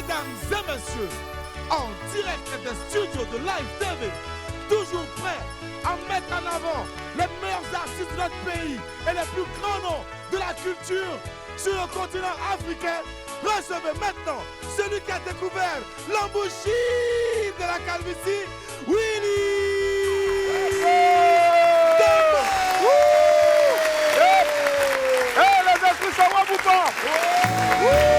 Mesdames et messieurs, en direct des studios de Live TV, toujours prêts à mettre en avant les meilleurs artistes de notre pays et les plus grands noms de la culture sur le continent africain. Recevez maintenant celui qui a découvert l'embouchure de la calvitie, Willy. Les esprits sont raboutants. Ouais.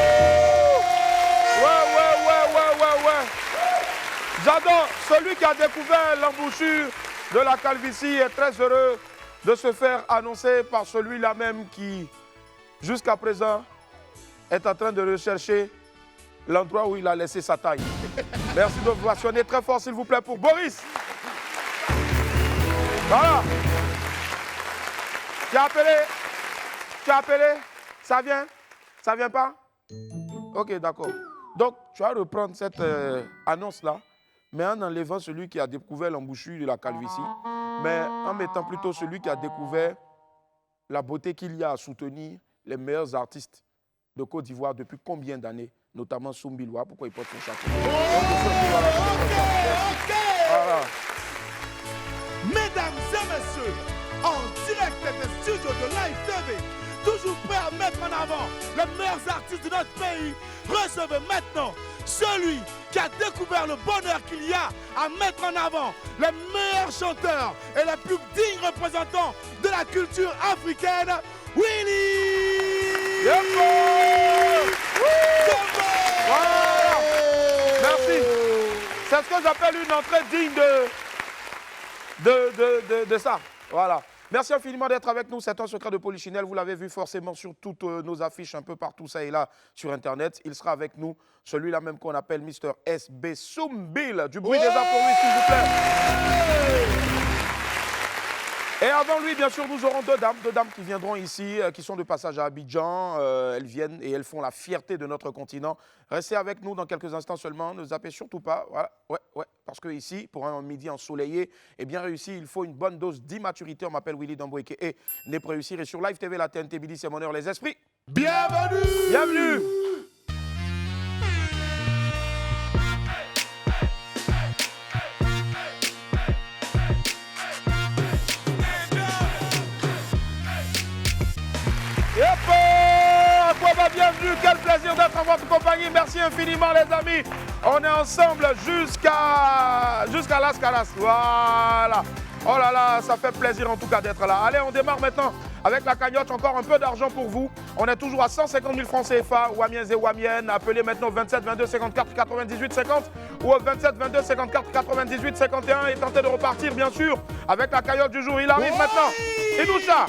J'adore. Celui qui a découvert l'embouchure de la calvitie est très heureux de se faire annoncer par celui-là même qui, jusqu'à présent, est en train de rechercher l'endroit où il a laissé sa taille. Merci de vous actionner très fort, s'il vous plaît, pour Boris. Voilà. Tu as appelé? Ça vient? Ça vient pas? Ok, d'accord. Donc, tu vas reprendre cette annonce-là, mais en enlevant celui qui a découvert l'embouchure de la calvitie, mais en mettant plutôt celui qui a découvert la beauté qu'il y a à soutenir les meilleurs artistes de Côte d'Ivoire depuis combien d'années, notamment Soumbiloua. Pourquoi il porte son chapeau? Voilà. Mesdames et messieurs, en direct des studios de Live TV, toujours prêt à mettre en avant les meilleurs artistes de notre pays, recevez maintenant celui qui a découvert le bonheur qu'il y a à mettre en avant les meilleurs chanteurs et les plus dignes représentants de la culture africaine, Willy. Voilà. Merci. C'est ce que j'appelle une entrée digne de ça. Voilà. Merci infiniment d'être avec nous. C'est un secret de Polichinelle. Vous l'avez vu forcément sur toutes nos affiches, un peu partout, ça et là, sur Internet. Il sera avec nous, celui-là même qu'on appelle Mr. SB Soumbil. Du bruit des arts pour lui, s'il vous plaît. Et avant lui, bien sûr, nous aurons deux dames qui viendront ici, qui sont de passage à Abidjan. Elles viennent et elles font la fierté de notre continent. Restez avec nous dans quelques instants seulement. Ne zappez surtout pas. Voilà. Ouais. Parce que ici, pour un midi ensoleillé et bien réussi, il faut une bonne dose d'immaturité. On m'appelle Willy Damboueke et n'est pas réussir. Et sur Live TV, la TNT Billy, c'est mon heure, les esprits. Bienvenue. Bienvenue, quel plaisir d'être en votre compagnie. Merci infiniment les amis. On est ensemble jusqu'à Las Caras. Voilà. Oh là là, ça fait plaisir en tout cas d'être là. Allez, on démarre maintenant avec la cagnotte. Encore un peu d'argent pour vous. On est toujours à 150 000 francs CFA. Wamiens et Wamiennes. Appelez maintenant au 27 22 54 98 50 ou au 27 22 54 98 51 et tentez de repartir bien sûr avec la cagnotte du jour. Il arrive maintenant. Et nous ça.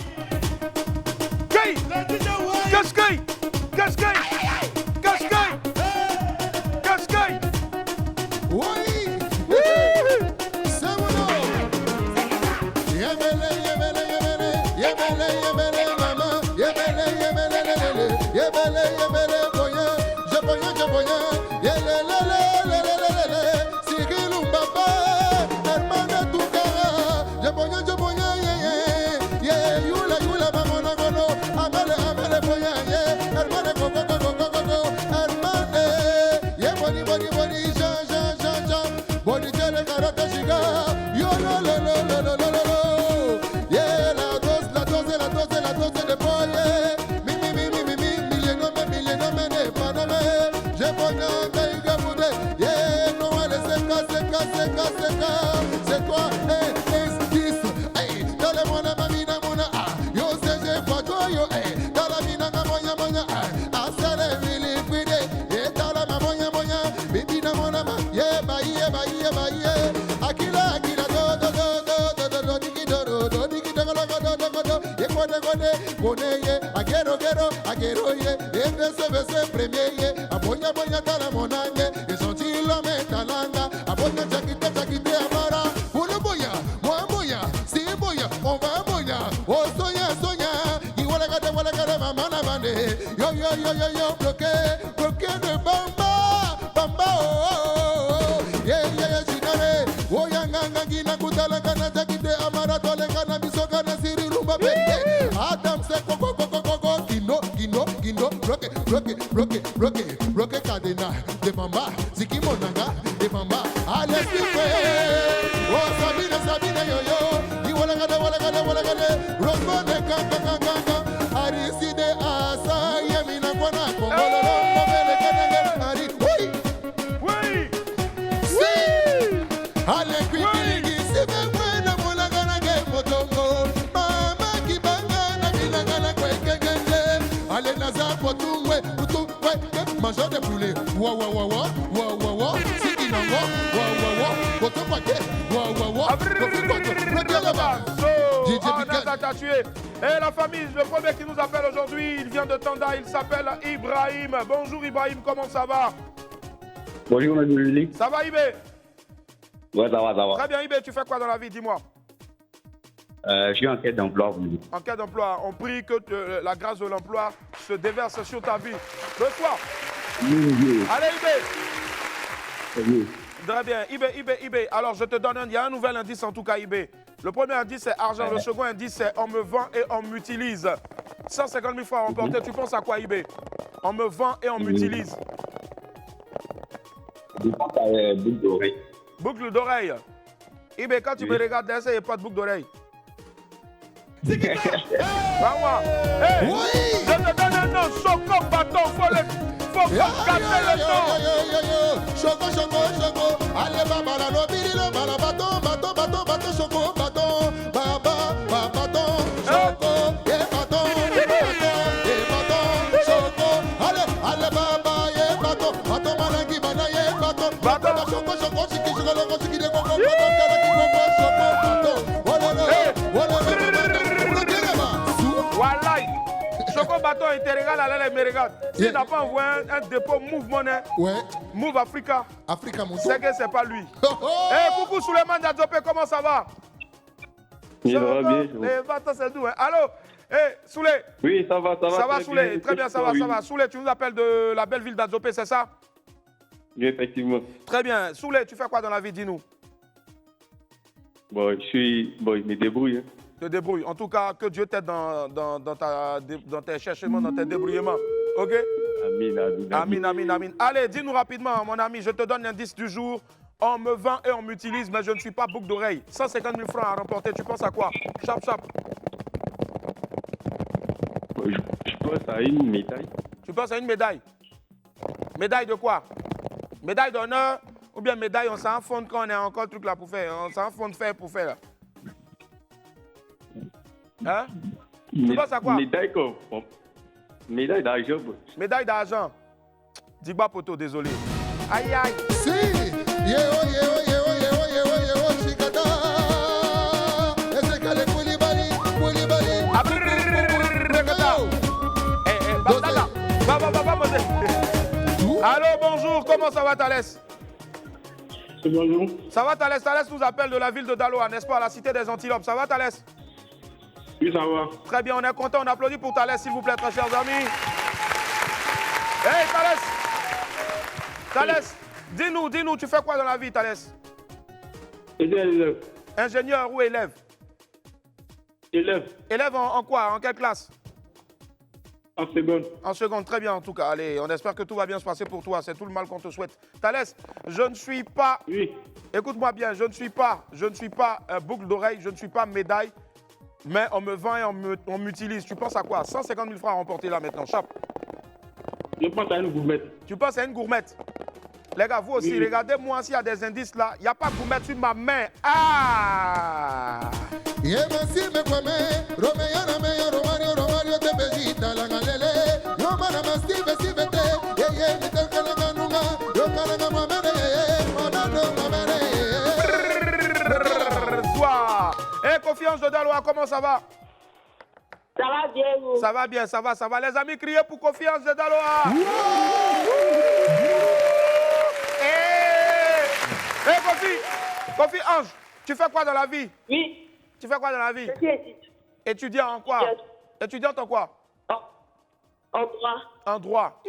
roque cadena de mama, ziki monanga de mama. Allez, oh Sabine yo yo, di wala gade, rosone kanga, ariside asa yemina kwana kongolo, mabele kanenge ari, oui, si, allez kwiki sibe mwena mulagana ge motongo, mama kibanga na bilagana kwekengenge, allez naza potungwe, major de poulet, wa, siki nango, wa, poto pake, wa, Et la famille, le premier qui nous appelle aujourd'hui, il vient de Tanda, il s'appelle Ibrahim. Bonjour Ibrahim, comment ça va? Bonjour, Lili. Ça va Ibé? Ouais, ça va. Très bien Ibé, tu fais quoi dans la vie, dis-moi? Je suis en quête d'emploi. En quête d'emploi, on prie que la grâce de l'emploi se déverse sur ta vie. Reçois. Allez Ibé. Très bien, Ibé. Alors je te donne il y a un nouvel indice en tout cas Ibé. Le premier indice c'est argent, le second indice c'est on me vend et on m'utilise. 150 000 francs remportés, tu penses à quoi Ibé? On me vend et on m'utilise. Je pense à boucle d'oreille. Boucle d'oreille. Ibé, quand tu me regardes, il n'y a pas de boucle d'oreille. Hey, je te donne un nom, Choco Bâton, faut casser le nom. Choco, allez baba la lobiri bala bâton, choco, bâton, baba, bâton, choco, bâton, choco, allez baba, bâton, malangi, bâton, choco, chiki de coco, Choco Bâton, il te regarde, allez, il me regarde. S'il n'a pas envoyé un dépôt Move Money, Move Africa, c'est que c'est pas lui. Coucou Souleymane Diadzopé, comment ça va? Ça va bien. Les bâtons, c'est doux. Allô? Soulé? Oui, ça va. Ça va, Soulé? Très bien, ça va. Soulé, tu nous appelles de la belle ville d'Adzopé, c'est ça? Oui, effectivement. Très bien. Soulé, tu fais quoi dans la vie, dis-nous? Bon, je me débrouille. Te débrouille. En tout cas, que Dieu t'aide dans tes cherchements, dans tes débrouillements. Ok? Amin. Allez, dis-nous rapidement, mon ami, je te donne l'indice du jour. On me vend et on m'utilise, mais je ne suis pas boucle d'oreille. 150 000 francs à remporter, tu penses à quoi? Chap. Je pense à une médaille. Tu penses à une médaille? Médaille de quoi? Médaille d'honneur ou bien médaille, on s'en fonde quand on est encore truc là pour faire. On s'en fonde faire pour faire là. Hein? Tu penses à quoi? Médaille d'argent. Médaille d'argent. Dis-moi poto, désolé. Aïe. Si, chikata. Esekale Koulibaly. Allô, bonjour, comment ça va Thalès? Bonjour. Ça va Thalès? Thalès nous appelle de la ville de Daloa, n'est-ce pas, la cité des Antilopes. Ça va Thalès? Oui, ça va. Très bien, on est content, on applaudit pour Thalès, s'il vous plaît, très chers amis. Hey Thalès, dis-nous, tu fais quoi dans la vie Thalès? Élève. Ingénieur ou élève? Élève. Élève en quoi? En quelle classe? En seconde. En seconde, très bien en tout cas. Allez, on espère que tout va bien se passer pour toi. C'est tout le mal qu'on te souhaite. Thalès, je ne suis pas... Oui. Écoute-moi bien, je ne suis pas boucle d'oreille, je ne suis pas médaille, mais on me vend et on m'utilise. Tu penses à quoi? 150 000 francs à remporter là maintenant, Chap. Je pense à une gourmette. Tu penses à une gourmette? Les gars, vous aussi, oui. Regardez-moi s'il y a des indices là. Il n'y a pas de gourmette sur ma main. Ah! Hey, Confiance de Daloa, comment ça va? Ça va bien, vous? Ça va bien, ça va. Les amis, criez pour Confiance de Daloa. Hey, Kofi Ange, tu fais quoi dans la vie? Oui. Tu fais quoi dans la vie? Je suis étudiante. Étudiant en quoi? Étudiante en quoi? En droit. En droit.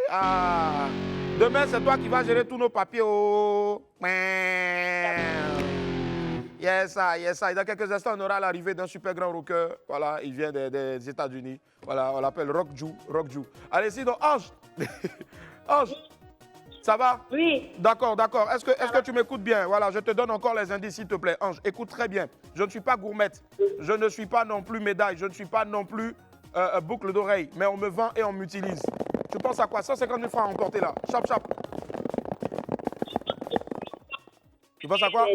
Ah. Demain, c'est toi qui vas gérer tous nos papiers. Oh. Yes, ça, yes, ça. Et dans quelques instants, on aura l'arrivée d'un super grand rocker. Voilà, il vient des États-Unis. Voilà, on l'appelle Rockju. Allez, sinon, Ange. Ange, ça va? Oui. D'accord, d'accord. Est-ce que tu m'écoutes bien? Voilà, je te donne encore les indices, s'il te plaît. Ange, écoute très bien. Je ne suis pas gourmette. Je ne suis pas non plus médaille. Je ne suis pas non plus boucle d'oreille. Mais on me vend et on m'utilise. Tu penses à quoi? 150 000 francs à emporter là. Chap, chap. Tu penses à quoi?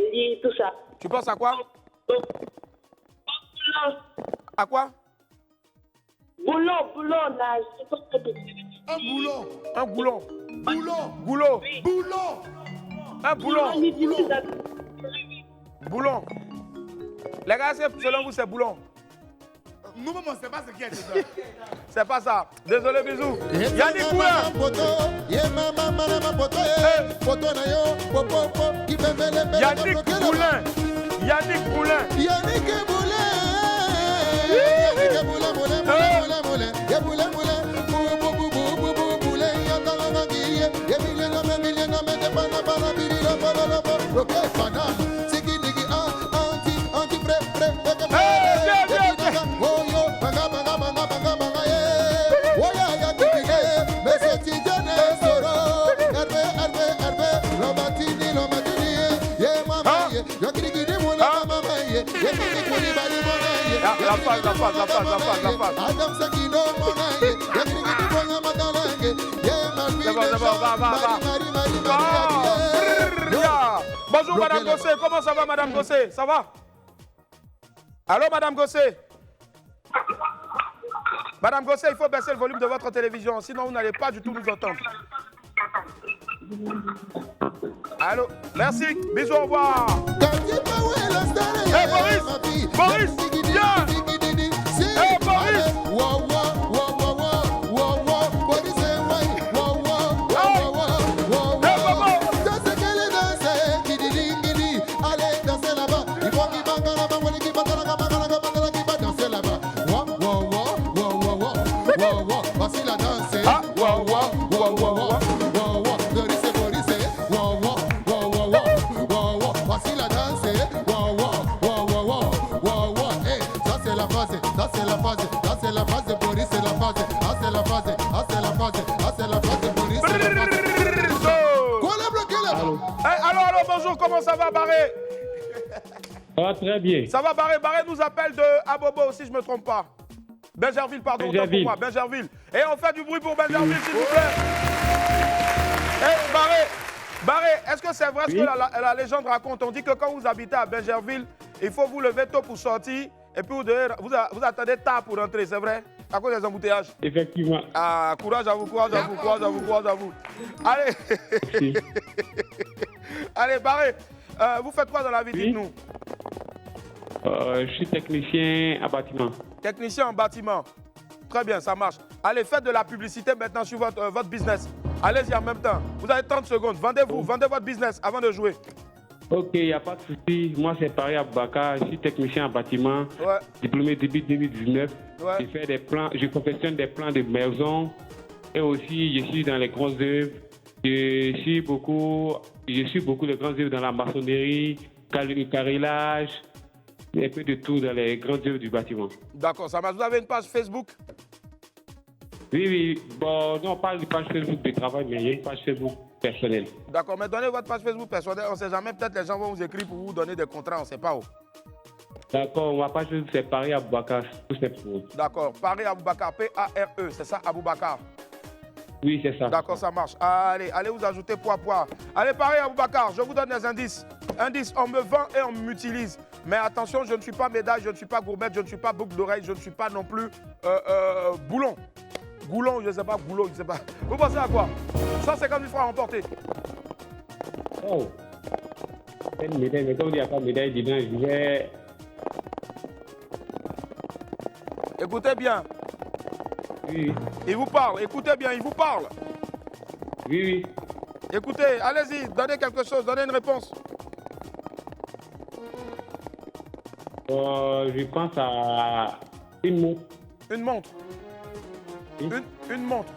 Tout ça. Tu penses à quoi? Boulon. À quoi? Boulon, là. Je sais pas ce que c'est. Un boulon. Un goulon. Boulon. Goulot. Boulon. Un boulon. Boulon. Les gars, selon vous, c'est boulon. Nous-mêmes, on ne sait pas ce qui est ça. C'est pas ça. Désolé, bisous. Yannick Poulain. Yannick Poulain. Yannick Poulain. Yannick Boulin. La phase. Bonjour Madame Gossé, comment ça va Madame Gossé? Ça va? Allô Madame Gossé? Madame Gossé, il faut baisser le volume de votre télévision, sinon vous n'allez pas du tout nous entendre. Allô? Merci, bisous, au revoir. Hey Boris, viens. Hey Boris. Allô, bonjour, comment ça va, Barré? Ça va très bien. Ça va, Barré? Barré nous appelle de Abobo, si je ne me trompe pas. Benjerville, pardon, autant pour moi, Benjerville. Et on fait du bruit pour Benjerville, s'il vous plaît. Hey, Barré, est-ce que c'est vrai ce que la légende raconte? On dit que quand vous habitez à Benjerville, il faut vous lever tôt pour sortir et puis vous attendez tard pour rentrer, c'est vrai? À cause des embouteillages. Effectivement. Ah, courage à vous. Allez. Allez, Barré, vous faites quoi dans la vie, dites-nous? Je suis technicien en bâtiment. Technicien en bâtiment. Très bien, ça marche. Allez, faites de la publicité maintenant sur votre business. Allez-y en même temps. Vous avez 30 secondes. Vendez votre business avant de jouer. Ok, il n'y a pas de souci. Moi, c'est Paris Aboubakar. Je suis technicien en bâtiment. Ouais. Diplômé début 2019. Ouais. Je fais des plans, je confectionne des plans de maison. Et aussi, je suis dans les grandes œuvres. Je suis beaucoup de grandes œuvres dans la maçonnerie, le carrelage, un peu de tout dans les grandes œuvres du bâtiment. D'accord, ça marche. Vous avez une page Facebook? Oui. Bon, non, pas une page Facebook de travail, mais il y a une page Facebook personnelle. D'accord, mais donnez votre page Facebook personnelle. On ne sait jamais, peut-être les gens vont vous écrire pour vous donner des contrats, on ne sait pas où. D'accord, ma page Facebook, c'est Paris Aboubakar, tout simplement. D'accord, Paris Aboubakar, P-A-R-E, c'est ça, Aboubakar? Oui, c'est ça. D'accord, ça marche. Allez vous ajouter poids. Allez, Paris Aboubakar, je vous donne des indices. Indice, on me vend et on m'utilise. Mais attention, je ne suis pas médaille, je ne suis pas gourmette, je ne suis pas boucle d'oreille, je ne suis pas non plus boulon. Goulon, je ne sais pas, goulot, je ne sais pas. Vous pensez à quoi? 150 000 francs à emporter. Oh. C'est une médaille, mais comme il n'y a pas de médaille dedans, je vais... Écoutez bien. Oui. Il vous parle, écoutez bien, il vous parle. Oui. Écoutez, allez-y, donnez quelque chose, donnez une réponse. Je pense à une montre. Une montre. Oui. Une montre.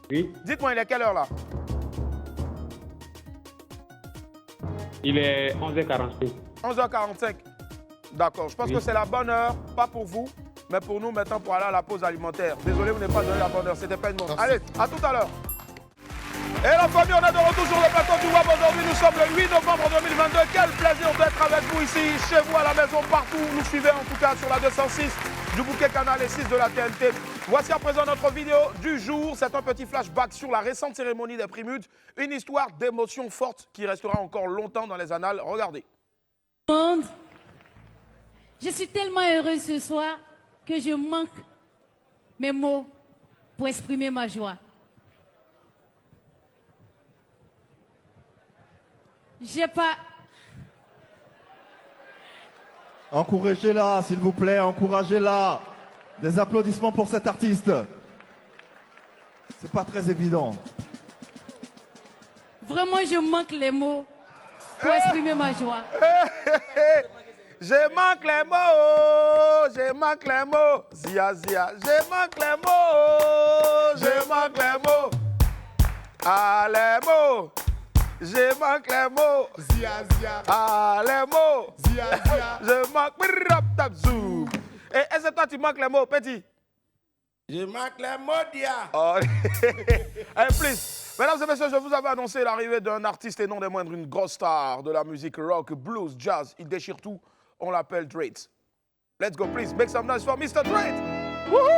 Oui. Dites-moi, il est quelle heure là? Il est 11h45. 11h45. D'accord. Je pense que c'est la bonne heure, pas pour vous, mais pour nous maintenant pour aller à la pause alimentaire. Désolé, vous n'êtes pas donné la bonne heure, c'était pas une bonne. Allez, à tout à l'heure. Et la famille, on est de retour sur le plateau du WAB. Aujourd'hui, nous sommes le 8 novembre 2022. Quel plaisir d'être avec vous ici, chez vous, à la maison, partout. Vous nous suivez en tout cas sur la 206 du bouquet canal et 6 de la TNT. Voici à présent notre vidéo du jour. C'est un petit flashback sur la récente cérémonie des Primudes. Une histoire d'émotion forte qui restera encore longtemps dans les annales. Regardez. Je suis tellement heureuse ce soir que je manque mes mots pour exprimer ma joie. J'ai pas... Encouragez-la, s'il vous plaît, encouragez-la. Des applaudissements pour cet artiste. C'est pas très évident. Vraiment, je manque les mots pour exprimer ma joie. Je manque les mots, je manque les mots. Zia, zia, je manque les mots, je manque les mots. Ah, les mots. Je manque les mots. Zia, zia, Ah, les mots. zia, zia. Je manque. Et est-ce que toi, tu manques les mots, petit? Je manque les mots, dia. Oh. Hey, please. Mesdames et messieurs, je vous avais annoncé l'arrivée d'un artiste et non des moindres, une grosse star de la musique rock, blues, jazz. Il déchire tout. On l'appelle Drake. Let's go, please. Make some noise for Mr. Drake. Woohoo!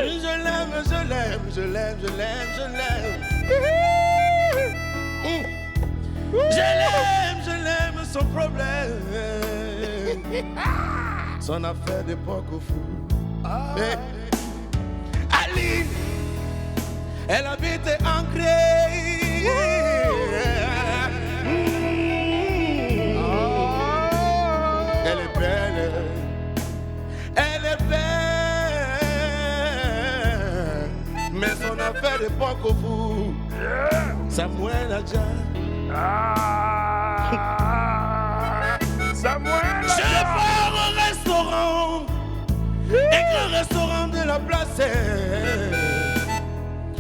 Je l'aime, je l'aime, je l'aime, je l'aime, je l'aime. Je l'aime, son problème. Son affaire d'époque au fou. Mais Aline, elle habite ancrée. Elle est belle. Elle est belle. Mais son affaire d'époque au fou. Samuel Adja. Samuel! Je pars au restaurant. Et grand restaurant de la place.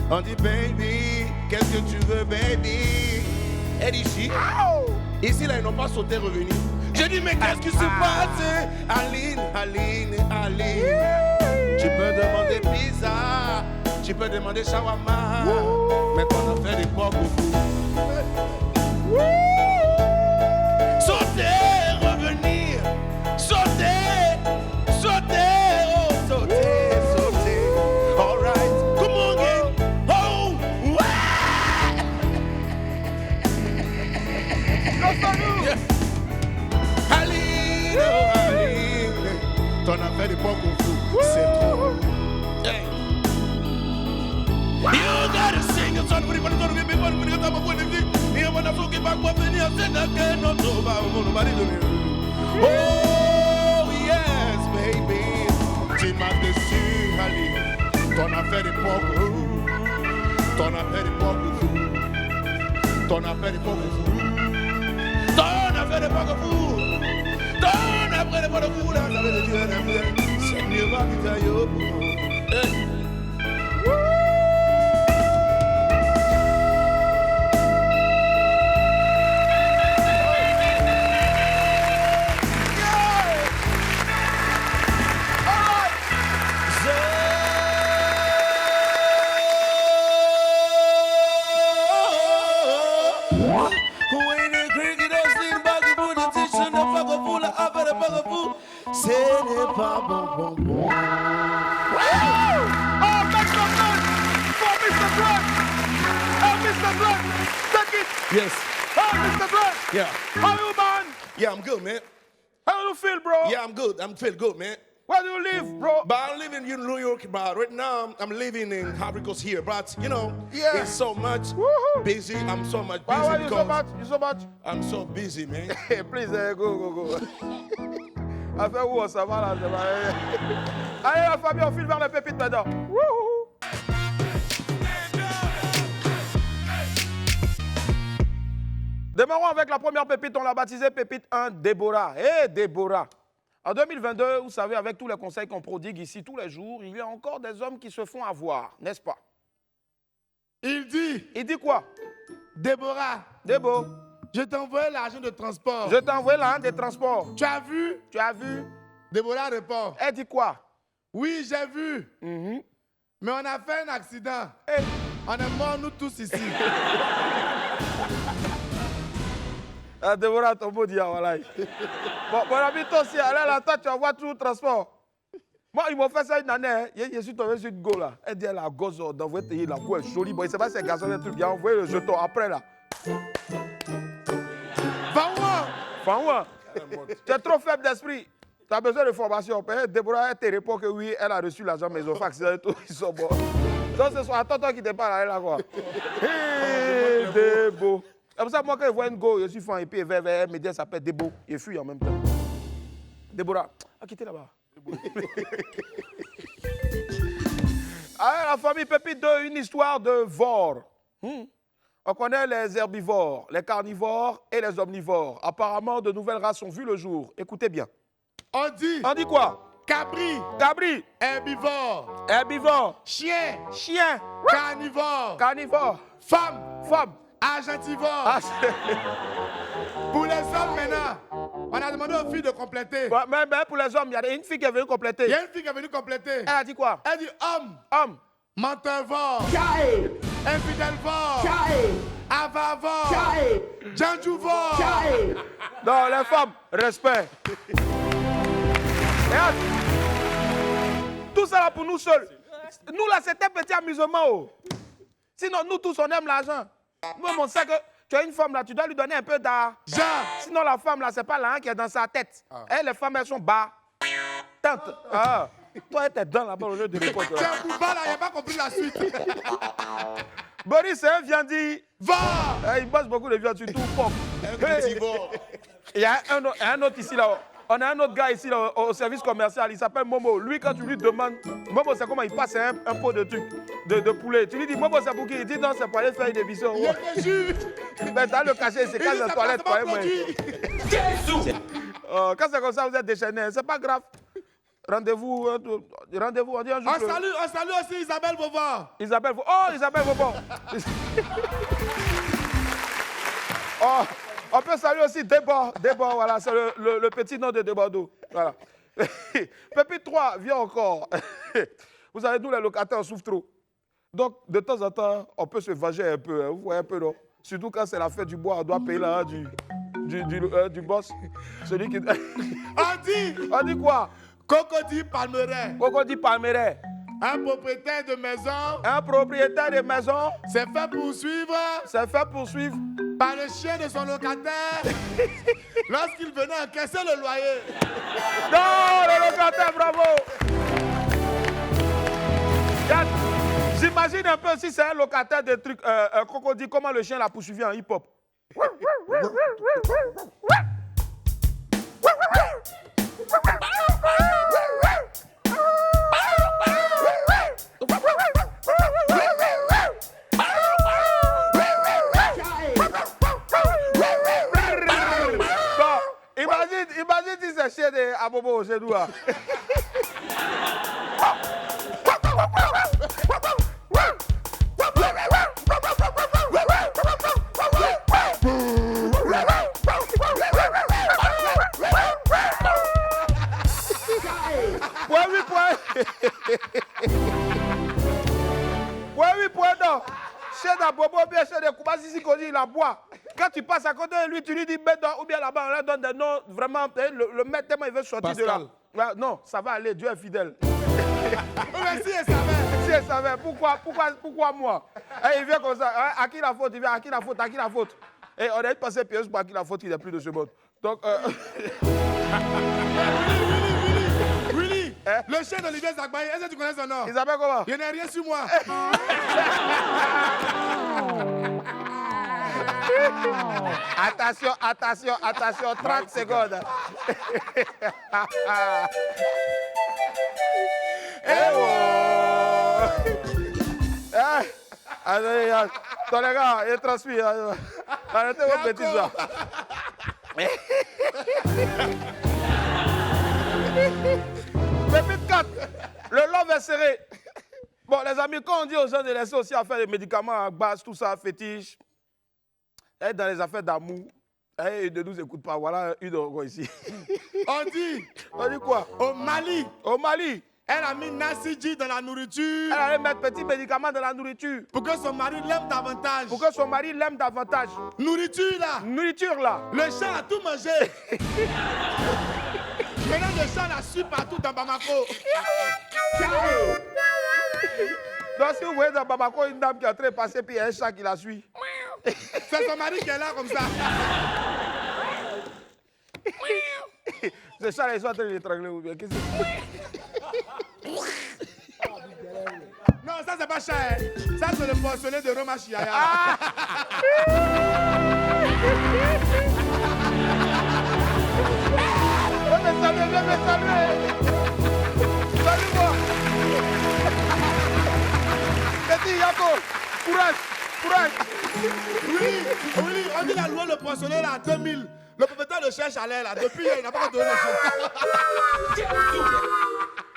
On dit baby, qu'est-ce que tu veux baby? Elle dit ici. Ici là ils n'ont pas sauté revenu. Je dis mais qu'est-ce qui se passe? Aline, Aline, Aline. Tu peux demander pizza. Tu peux demander shawarma. Mais ton affaire d'époque au fou. Sauter, revenir. Sauter, sauter, oh sauter, sauter. All right, come on again. Oh, ouais. Yeah. Aline, oh Aline. Ton affaire d'époque au fou, c'est trop. Hey. You gotta sing a song for the money, be one when you come up with it. You wanna fuck it back, what when you sing again, not over, nobody do it. Oh, yes, baby. Tu m'as déçu, Ali. Ton affaire d'époque, ton affaire d'époque, ton affaire d'époque, ton affaire d'époque, ton affaire d'époque, là, ça veut dire, c'est mieux pas que ça, yo. Hey. Ce n'est pas bon, bon, bon. Oh, make some noise for Mr. Drake! Oh, Mr. Drake, take it! Yes. Oh, Mr. Drake! Yeah. How you, man? Yeah, I'm good, man. How do you feel, bro? Yeah, I'm good. I'm feel good, man. Where do you live, bro? But I'm living in New York, but right now I'm living in Ivory Coast here. But you know, Yeah. it's so much Woohoo. busy. I'm so much busy Why you so because much? You so much? I'm so busy, man. Hey, please, go. Affaire où ça va là, ça va. Allez, la famille, on file vers les pépites maintenant. Wouhou. Démarrons avec la première pépite, on l'a baptisée pépite 1, Déborah. Hé, Déborah. En 2022, vous savez, avec tous les conseils qu'on prodigue ici tous les jours, il y a encore des hommes qui se font avoir, n'est-ce pas? Il dit, quoi? Déborah, Débo, je t'ai envoyé l'argent de transport. je t'ai envoyé l'argent des transports. Tu as vu? Tu as vu? Déborah répond, Elle dit quoi? oui, j'ai vu. Mhm. Mais on a fait un accident. Eh, On est morts, nous tous ici. ah, Déborah, ton beau dia, voilà. Bon, mon ami, toi aussi, allez là, toi, tu envoies tout le transport. Moi, ils m'ont fait ça une année. Hein. Je suis tombé sur une go là. Elle dit, elle a gosse d'envoyer la go est jolie. Bon, il ne sait pas si c'est garçon, un truc. Il a envoyé le jeton après là. Fanwa, tu es trop faible d'esprit. Tu as besoin de formation. Déborah, elle te répond que oui, elle a reçu l'argent, mais ils ont fait accident et tout. Ils sont bons. Donc, ce soir, attends, toi qui te parle, là, quoi. Hé, Débo. C'est pour ça, moi, quand je vois une go, je suis fan, et puis elle me dit, elle s'appelle Débo. Il fuit en même temps. Déborah, quittez là-bas. Alors, la famille Pépite 2, une histoire de vor. On connaît les herbivores, les carnivores et les omnivores. Apparemment, de nouvelles races ont vu le jour. Écoutez bien. On dit quoi? cabri, Cabri, herbivore, herbivore, chien, chien, carnivore, carnivore, femme, argentivore. Ah, Pour les hommes maintenant, on a demandé aux filles de compléter. ouais, mais pour les hommes, il y a une fille qui est venue compléter. Il y a une fille qui est venue compléter. Elle a dit quoi? Elle dit homme, Homme, menteurvore, infidèlevore, avavore, janjuvore. non, les femmes, respect. Regarde. Tout ça là pour nous seuls. Nous là, c'est un petit amusement. Oh. Sinon, nous tous, on aime l'argent. Moi, on sait que tu as une femme là, tu dois lui donner un peu d'argent. Sinon, la femme là, c'est pas l'argent qui est dans sa tête. Et les femmes, elles sont bas. Tante. Ah. Toi, t'es dans là-bas au lieu de répondre. C'est un boubal là, il n'a pas compris la suite. Boris, c'est un viandier. Va! Il bosse beaucoup de viande, surtout porc. Hey. Il y a un autre ici là. On a un autre gars ici là, au service commercial, il s'appelle Momo. Lui, quand tu lui demandes, Momo, c'est comment il passe un pot de truc, de poulet. Tu lui dis, Momo, c'est pour qui? Il dit, non, c'est pour aller faire une émission. Il te jure. Ben, t'as le cachet, c'est quand la toilette. Quand c'est comme ça, vous êtes déchaînés. C'est pas grave. Rendez-vous, on dit un jour. On salue aussi Isabelle Vauvant. Isabelle Vauvant. Oh, on peut saluer aussi Débord, voilà, c'est le petit nom de Débordeaux. Voilà. Pépite 3, viens encore. Vous savez, nous les locataires, on souffre trop. Donc, de temps en temps, on peut se venger un peu. Hein. Vous voyez un peu, non? Surtout quand c'est la fête du bois, on doit payer là du boss. Celui qui... On dit quoi? Cocody Palmeret. Un propriétaire de maison. S'est fait poursuivre par le chien de son locataire lorsqu'il venait encaisser le loyer. Non, le locataire, bravo. J'imagine un peu si c'est un locataire de trucs, crocodile, comment le chien l'a poursuivi en hip-hop. Imagine si c'est chien de Abobo chez nous. Chien d'Abobo, bien chien de Kouba, si il la boit. Quand tu passes à côté de lui, tu lui dis ou bien là-bas, on leur donne des noms vraiment. Le maître, tellement il veut sortir Pascal. de là. Non, ça va aller, Dieu est fidèle. Mais si elle savait. Pourquoi moi? Et il vient comme ça. À qui la faute? Il vient à qui la faute? Et on a passé pieuse pour à qui la faute, il n'est plus de ce monde. Donc. Willy, le chien d'Olivier Zagbaye, est-ce que tu connais son nom? Il s'appelle comment? Il n'y a rien sur moi. Attention, 30 secondes. Attends les gars, il transpire. Arrêtez vos bêtises là. Pépite 4. Le love est serré. Bon, les amis, quand on dit aux gens de laisser aussi à faire des médicaments à base, tout ça, fétiche, être dans les affaires d'amour, ils ne nous écoutent pas. Voilà une orgo ici. On dit Quoi? au Mali, Elle a mis Nasiji dans la nourriture allait mettre petits médicaments dans la nourriture. pour que son mari l'aime davantage. Pour que son mari l'aime davantage. Nourriture là, Nourriture là. le chat a tout mangé. Maintenant le chat la suit partout dans Bamako. Donc si vous voyez dans Bamako une dame qui est en train de passer puis il y a un chat qui la suit. C'est son mari qui est là comme ça. Ce chat, ils sont en train de l'étrangler ou bien. Qu'est-ce que Non, ça c'est pas chat. Hein. Ça c'est le porcelet de Roma Chiaya. Viens me saluer. Salut-moi. Petit Yako, courage. Oui, on dit la loi le poissonnet là à 2000. Le propriétaire le cherche à l'air là. Depuis hier, il n'a pas donné le chien.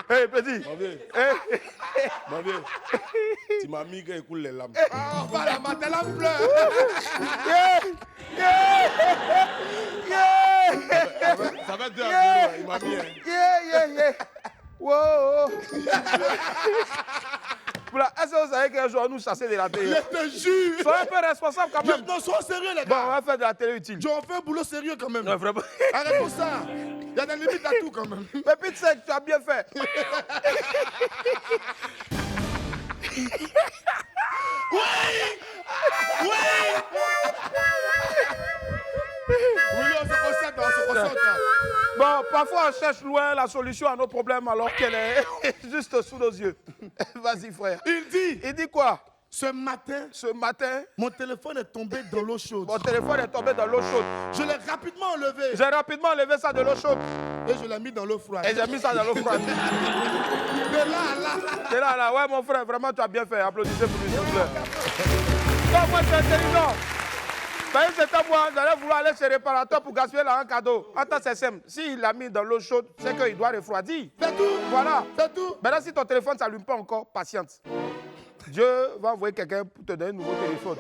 Hey, petit. Ma vieille, tu m'as mis quand il coule les lames. Ah, voilà, Matela pleure. Ça va 2 à 0, il m'a mis. Wow. Est-ce que vous savez qu'un jour nous chasser de la télé? Je te jure. Soyez un peu responsable quand même. Non, sois sérieux les Bon, on gars. va faire de la télé utile. On fait un boulot sérieux quand même. Non, vraiment. Arrête tout ça. Il y a des limites à tout quand même. Pépite sec, tu as bien fait. Oui, on se concentre. Bon, parfois on cherche loin la solution à nos problèmes alors qu'elle est juste sous nos yeux. Vas-y, frère. Il dit quoi? Ce matin, mon téléphone est tombé dans l'eau chaude. Mon téléphone est tombé dans l'eau chaude. Je l'ai rapidement enlevé. J'ai rapidement enlevé ça de l'eau chaude. Et je l'ai mis dans l'eau froide. Et j'ai mis ça dans l'eau froide. De là à là. C'est là. Ouais, mon frère, vraiment, tu as bien fait. Applaudissez pour lui, s'il vous plaît. Non, moi, c'est intelligent. C'était moi, j'allais vouloir aller chez le réparateur pour gaspiller là un cadeau. Attends, c'est simple. S'il l'a mis dans l'eau chaude, c'est qu'il doit refroidir. C'est tout. Voilà. C'est tout. Maintenant, si ton téléphone ne s'allume pas encore, patiente. Dieu va envoyer quelqu'un pour te donner un nouveau téléphone.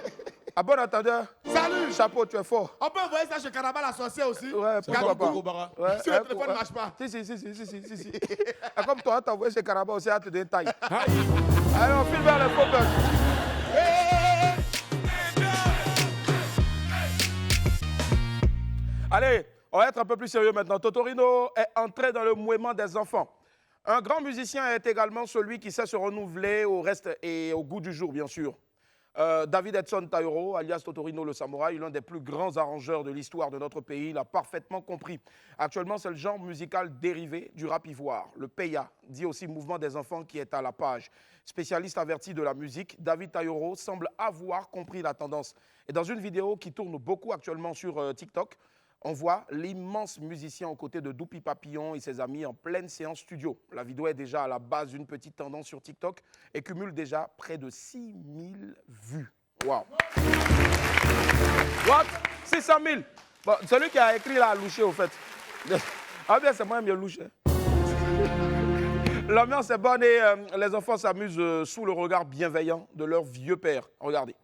À bon entendeur. Salut. Chapeau, tu es fort. On peut envoyer ça chez Caraba la sorcière aussi. Ouais, pourquoi pas. Ouais, Si le téléphone ne marche pas. Si. Comme toi, t'as envoyé chez Caraba aussi à te donner une taille. Allez, on file vers le focus. Allez, on va être un peu plus sérieux maintenant. Totorino est entré dans le mouvement des enfants. Un grand musicien est également celui qui sait se renouveler au reste et au goût du jour, bien sûr. David Edson Taïro, alias Totorino le Samouraï, l'un des plus grands arrangeurs de l'histoire de notre pays, l'a parfaitement compris. Actuellement, c'est le genre musical dérivé du rap ivoire, le Peya, dit aussi mouvement des enfants qui est à la page. Spécialiste averti de la musique, David Taïro semble avoir compris la tendance. Et dans une vidéo qui tourne beaucoup actuellement sur TikTok, on voit l'immense musicien aux côtés de Doupi Papillon et ses amis en pleine séance studio. La vidéo est déjà à la base d'une petite tendance sur TikTok et cumule déjà près de 6000 vues. Waouh! What? 600 000? Bon, celui qui a écrit là a louché au fait. Ah bien, c'est moi-même qui ai louché. L'ambiance est bonne et les enfants s'amusent sous le regard bienveillant de leur vieux père. Regardez.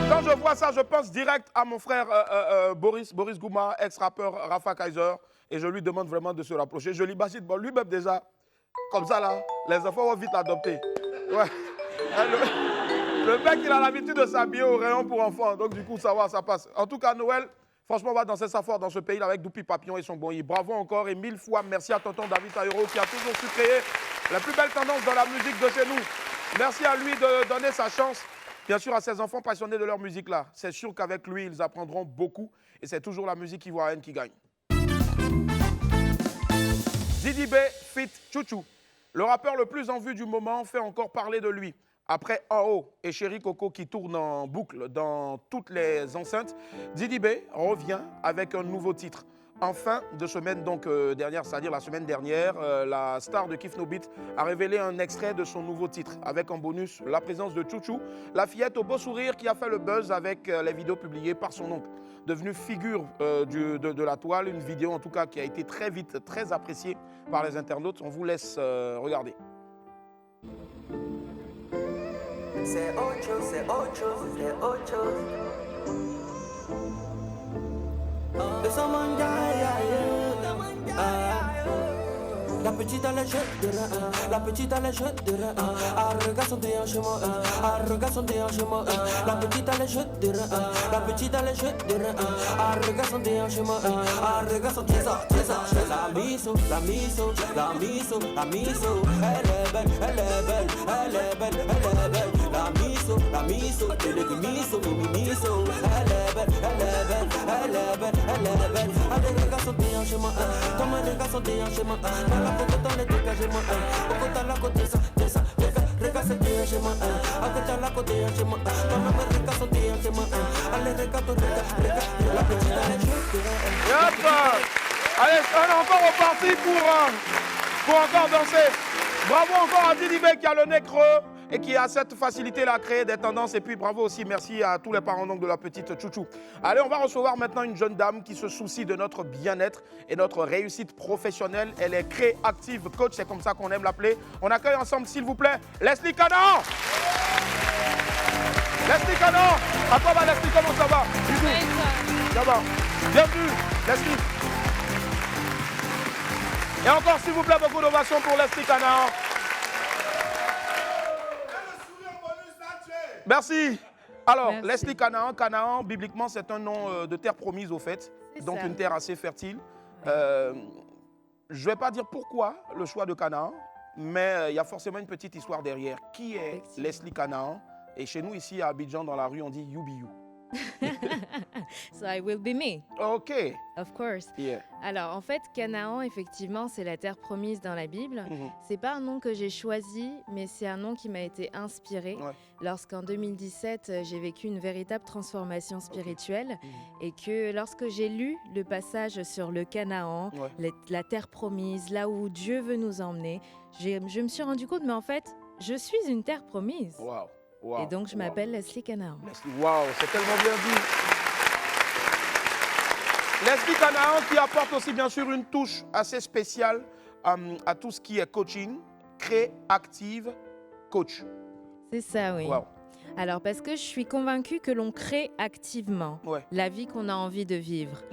Quand je vois ça, je pense direct à mon frère Boris Gouma, ex-rappeur Rafa Kaiser, et je lui demande vraiment de se rapprocher. Je l'imagine, bon, lui-même déjà, comme ça là, les enfants vont vite l'adopter. Ouais. Le mec, il a l'habitude de s'habiller au rayon pour enfants, donc du coup, ça va, ça passe. En tout cas, Noël, franchement, on va danser ça fort dans ce pays avec Doupi Papillon et son bon Yves. Bravo encore et 1000 fois merci à tonton David Taïro qui a toujours su créer la plus belle tendance dans la musique de chez nous. Merci à lui de donner sa chance. Bien sûr, à ces enfants passionnés de leur musique-là. C'est sûr qu'avec lui, ils apprendront beaucoup. Et c'est toujours la musique ivoirienne qui gagne. Didi B fit Chouchou. Le rappeur le plus en vue du moment fait encore parler de lui. Après En haut et Chéri Coco qui tourne en boucle dans toutes les enceintes, Didi B revient avec un nouveau titre. En fin de semaine donc, dernière, c'est-à-dire la semaine dernière, la star de Kiff No Beat a révélé un extrait de son nouveau titre avec en bonus la présence de Chouchou, la fillette au beau sourire qui a fait le buzz avec les vidéos publiées par son oncle. Devenue figure de la toile, une vidéo en tout cas qui a été très vite, très appréciée par les internautes. On vous laisse regarder. C'est autre chose, c'est autre chose, c'est autre chose. Le Samanga, la petite à la jeu de la petite à la jeu de regarde son déhanchement, regarde son déhanchement. La petite à la jeu de la petite à la jeu de regarde son déhanchement, regarde son trésor. La miso, la miso, la miso, la miso. Elle est belle, elle est belle, elle est belle, elle est belle. La miso, elle est miso, mimi miso. Elle est belle, elle est belle, elle est belle, elle est belle. Elle regarde son déhanchement, comme elle regarde son déhanchement. Pourquoi t'as les dégagements, pourquoi t'as la côté ça, regarde ce déhanchement, t'as la côté déhanchement, ton homme regarde son déhanchement, allez regarde ton la petite à la chute. Allez, on est encore reparti pour encore danser. Bravo encore à Didi B qui a le nez creux et qui a cette facilité-là à créer des tendances. Et puis bravo aussi, merci à tous les parents donc, de la petite Chouchou. Allez, on va recevoir maintenant une jeune dame qui se soucie de notre bien-être et notre réussite professionnelle. Elle est créative coach, c'est comme ça qu'on aime l'appeler. On accueille ensemble, s'il vous plaît, Leslie Canaan. Leslie Canaan. À toi, Leslie, comment ça va? Ça va. Bienvenue, Leslie. Et encore, s'il vous plaît, beaucoup d'ovations pour Leslie Canaan. Merci. Alors, merci. Leslie Canaan, Canaan, bibliquement, c'est un nom de terre promise au fait. Donc, une terre assez fertile. Je ne vais pas dire pourquoi le choix de Canaan, mais il y a forcément une petite histoire derrière. Qui est Leslie Canaan? Et chez nous, ici, à Abidjan, dans la rue, on dit You Be You. So I will be me. OK. Of course. Yeah. Alors, en fait, Canaan, effectivement, c'est la terre promise dans la Bible. C'est pas un nom que j'ai choisi, mais c'est un nom qui m'a été inspiré lorsqu'en 2017, j'ai vécu une véritable transformation spirituelle et que lorsque j'ai lu le passage sur le Canaan, la terre promise, là où Dieu veut nous emmener, je me suis rendu compte, mais en fait, je suis une terre promise. Wow. Wow, et donc, je m'appelle Leslie Canaan. Waouh, c'est tellement bien dit. Leslie Canaan qui apporte aussi, bien sûr, une touche assez spéciale à tout ce qui est coaching, créative coach. C'est ça, oui. Wow. Alors, parce que je suis convaincue que l'on crée activement la vie qu'on a envie de vivre.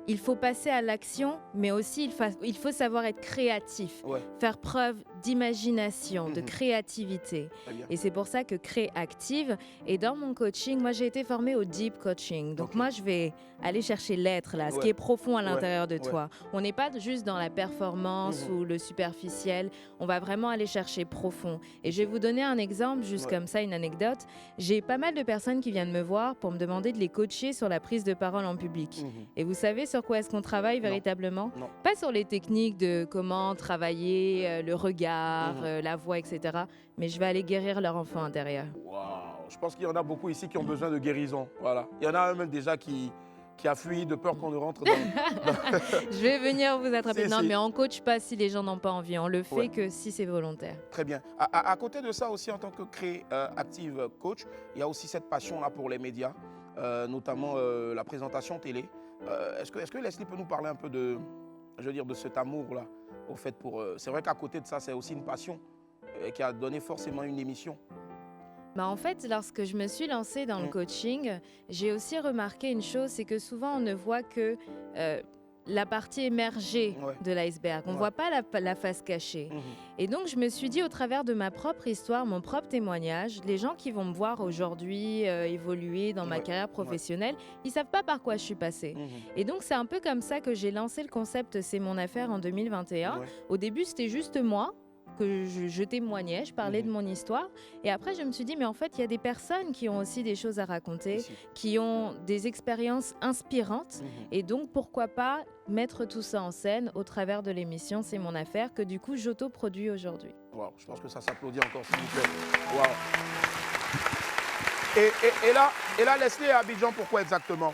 Il faut passer à l'action, mais aussi il faut savoir être créatif, faire preuve d'imagination, de créativité. Et c'est pour ça que Créactive. Et dans mon coaching, moi j'ai été formée au deep coaching. Donc moi je vais aller chercher l'être, là, ce qui est profond à l'intérieur de toi. On n'est pas juste dans la performance ou le superficiel. On va vraiment aller chercher profond. Et je vais vous donner un exemple, juste comme ça, une anecdote. J'ai pas mal de personnes qui viennent me voir pour me demander de les coacher sur la prise de parole en public. Et vous savez sur quoi est-ce qu'on travaille véritablement? Pas sur les techniques de comment travailler le regard, la voix, etc. Mais je vais aller guérir leur enfant intérieur. Wow. Je pense qu'il y en a beaucoup ici qui ont besoin de guérison. Voilà. Il y en a même déjà qui a fui de peur qu'on ne rentre dans... Je vais venir vous attraper. Non, mais on ne coach pas si les gens n'ont pas envie. On le fait que si c'est volontaire. Très bien. À côté de ça aussi, en tant que Créactive coach, il y a aussi cette passion-là pour les médias, notamment la présentation télé. Est-ce que Leslie peut nous parler un peu de cet amour-là au fait pour... c'est vrai qu'à côté de ça, c'est aussi une passion qui a donné forcément une émission. En fait, lorsque je me suis lancée dans le coaching, j'ai aussi remarqué une chose, c'est que souvent on ne voit que la partie émergée de l'iceberg. On ne voit pas la face cachée. Et donc, je me suis dit, au travers de ma propre histoire, mon propre témoignage, les gens qui vont me voir aujourd'hui évoluer dans ma carrière professionnelle, ils ne savent pas par quoi je suis passée. Et donc, c'est un peu comme ça que j'ai lancé le concept « C'est mon affaire » en 2021. Au début, c'était juste moi, que je témoignais, je parlais de mon histoire. Et après, je me suis dit, mais en fait, il y a des personnes qui ont aussi des choses à raconter, qui ont des expériences inspirantes. Et donc, pourquoi pas mettre tout ça en scène au travers de l'émission C'est mon affaire, que du coup, j'auto-produis aujourd'hui. Wow, je pense que ça s'applaudit encore, s'il vous plaît. Wow. Et là, Leslie est à Abidjan, pourquoi exactement?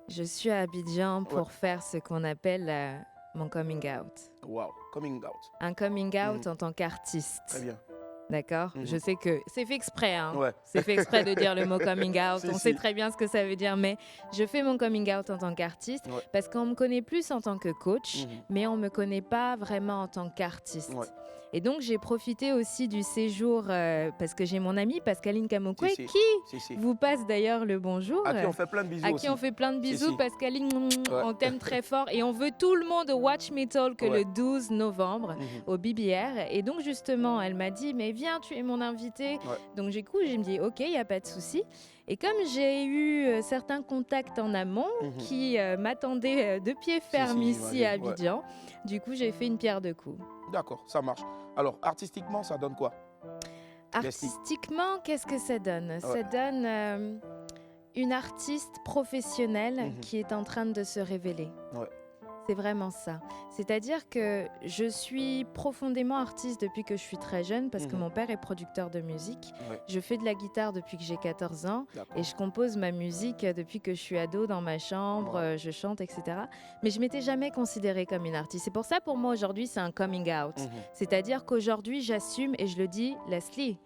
Je suis à Abidjan pour faire ce qu'on appelle mon coming out. Wow, coming out. Un coming out en tant qu'artiste. Très bien. D'accord. Je sais que c'est fait exprès. Hein. Ouais. C'est fait exprès de dire le mot coming out. On sait très bien ce que ça veut dire, mais je fais mon coming out en tant qu'artiste parce qu'on me connaît plus en tant que coach, mais on me connaît pas vraiment en tant qu'artiste. Et donc, j'ai profité aussi du séjour parce que j'ai mon amie Pascaline Kamokwe qui vous passe d'ailleurs le bonjour. À qui on fait plein de bisous À qui on fait plein de bisous. Pascaline, on t'aime très fort. Et on veut tout le monde au Watch Me Talk le 12 novembre au BBR. Et donc, justement, elle m'a dit, mais viens, tu es mon invité. Donc, j'ai me dit, OK, il n'y a pas de souci. Et comme j'ai eu certains contacts en amont qui m'attendaient de pied ferme ici à Abidjan, du coup, j'ai fait une pierre deux coups. D'accord, ça marche. Alors, artistiquement, ça donne quoi? Artistiquement, qu'est-ce que ça donne? Ça donne une artiste professionnelle qui est en train de se révéler. C'est vraiment ça. C'est-à-dire que je suis profondément artiste depuis que je suis très jeune parce que mon père est producteur de musique. Je fais de la guitare depuis que j'ai 14 ans et je compose ma musique depuis que je suis ado dans ma chambre, je chante, etc. Mais je ne m'étais jamais considérée comme une artiste. C'est pour ça, pour moi, aujourd'hui, c'est un coming out. C'est-à-dire qu'aujourd'hui, j'assume et je le dis, Leslie,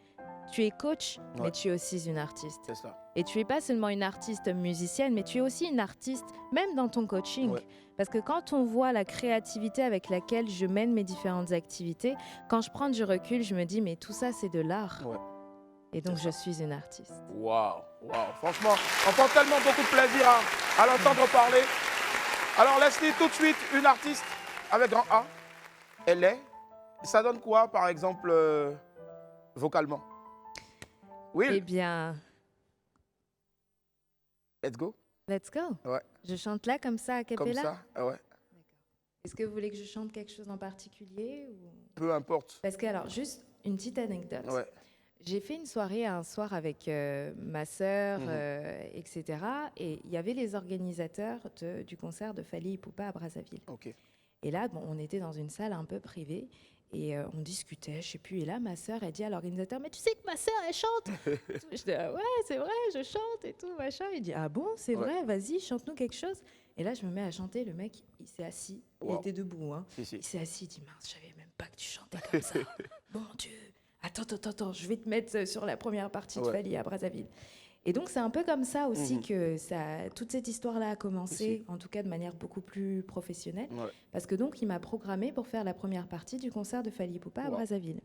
tu es coach, mais tu es aussi une artiste. C'est ça. Et tu n'es pas seulement une artiste musicienne, mais tu es aussi une artiste, même dans ton coaching. Parce que quand on voit la créativité avec laquelle je mène mes différentes activités, quand je prends du recul, je me dis, mais tout ça, c'est de l'art. Et donc, je suis une artiste. Waouh, waouh. Franchement, on prend tellement beaucoup de plaisir à l'entendre parler. Alors, Leslie, tout de suite, une artiste avec grand A. Elle est. Ça donne quoi, par exemple, vocalement? Oui. Eh bien... Let's go. Let's go. Ouais. Je chante là, comme ça, à cappella? Comme ça, ouais. Est-ce que vous voulez que je chante quelque chose en particulier ou... Peu importe. Parce que, alors, juste une petite anecdote. J'ai fait une soirée un soir avec ma sœur, etc. Et il y avait les organisateurs du concert de Fally Ipupa à Brazzaville. Et là, bon, on était dans une salle un peu privée. Et on discutait, je sais plus. Et là, ma sœur, elle dit à l'organisateur, mais tu sais que ma sœur, elle chante. Je dis, ah ouais, c'est vrai, je chante et tout, machin. Il dit, ah bon, c'est vrai, vas-y, chante-nous quelque chose. Et là, je me mets à chanter. Le mec, il s'est assis. Il était debout. Hein. Il s'est assis, il dit, mince, je savais même pas que tu chantais comme ça. Mon Dieu. Attends, je vais te mettre sur la première partie de Fally à Brazzaville. Et donc, c'est un peu comme ça aussi que toute cette histoire-là a commencé, en tout cas de manière beaucoup plus professionnelle. Parce que donc, il m'a programmé pour faire la première partie du concert de Fally Ipupa à Brazzaville.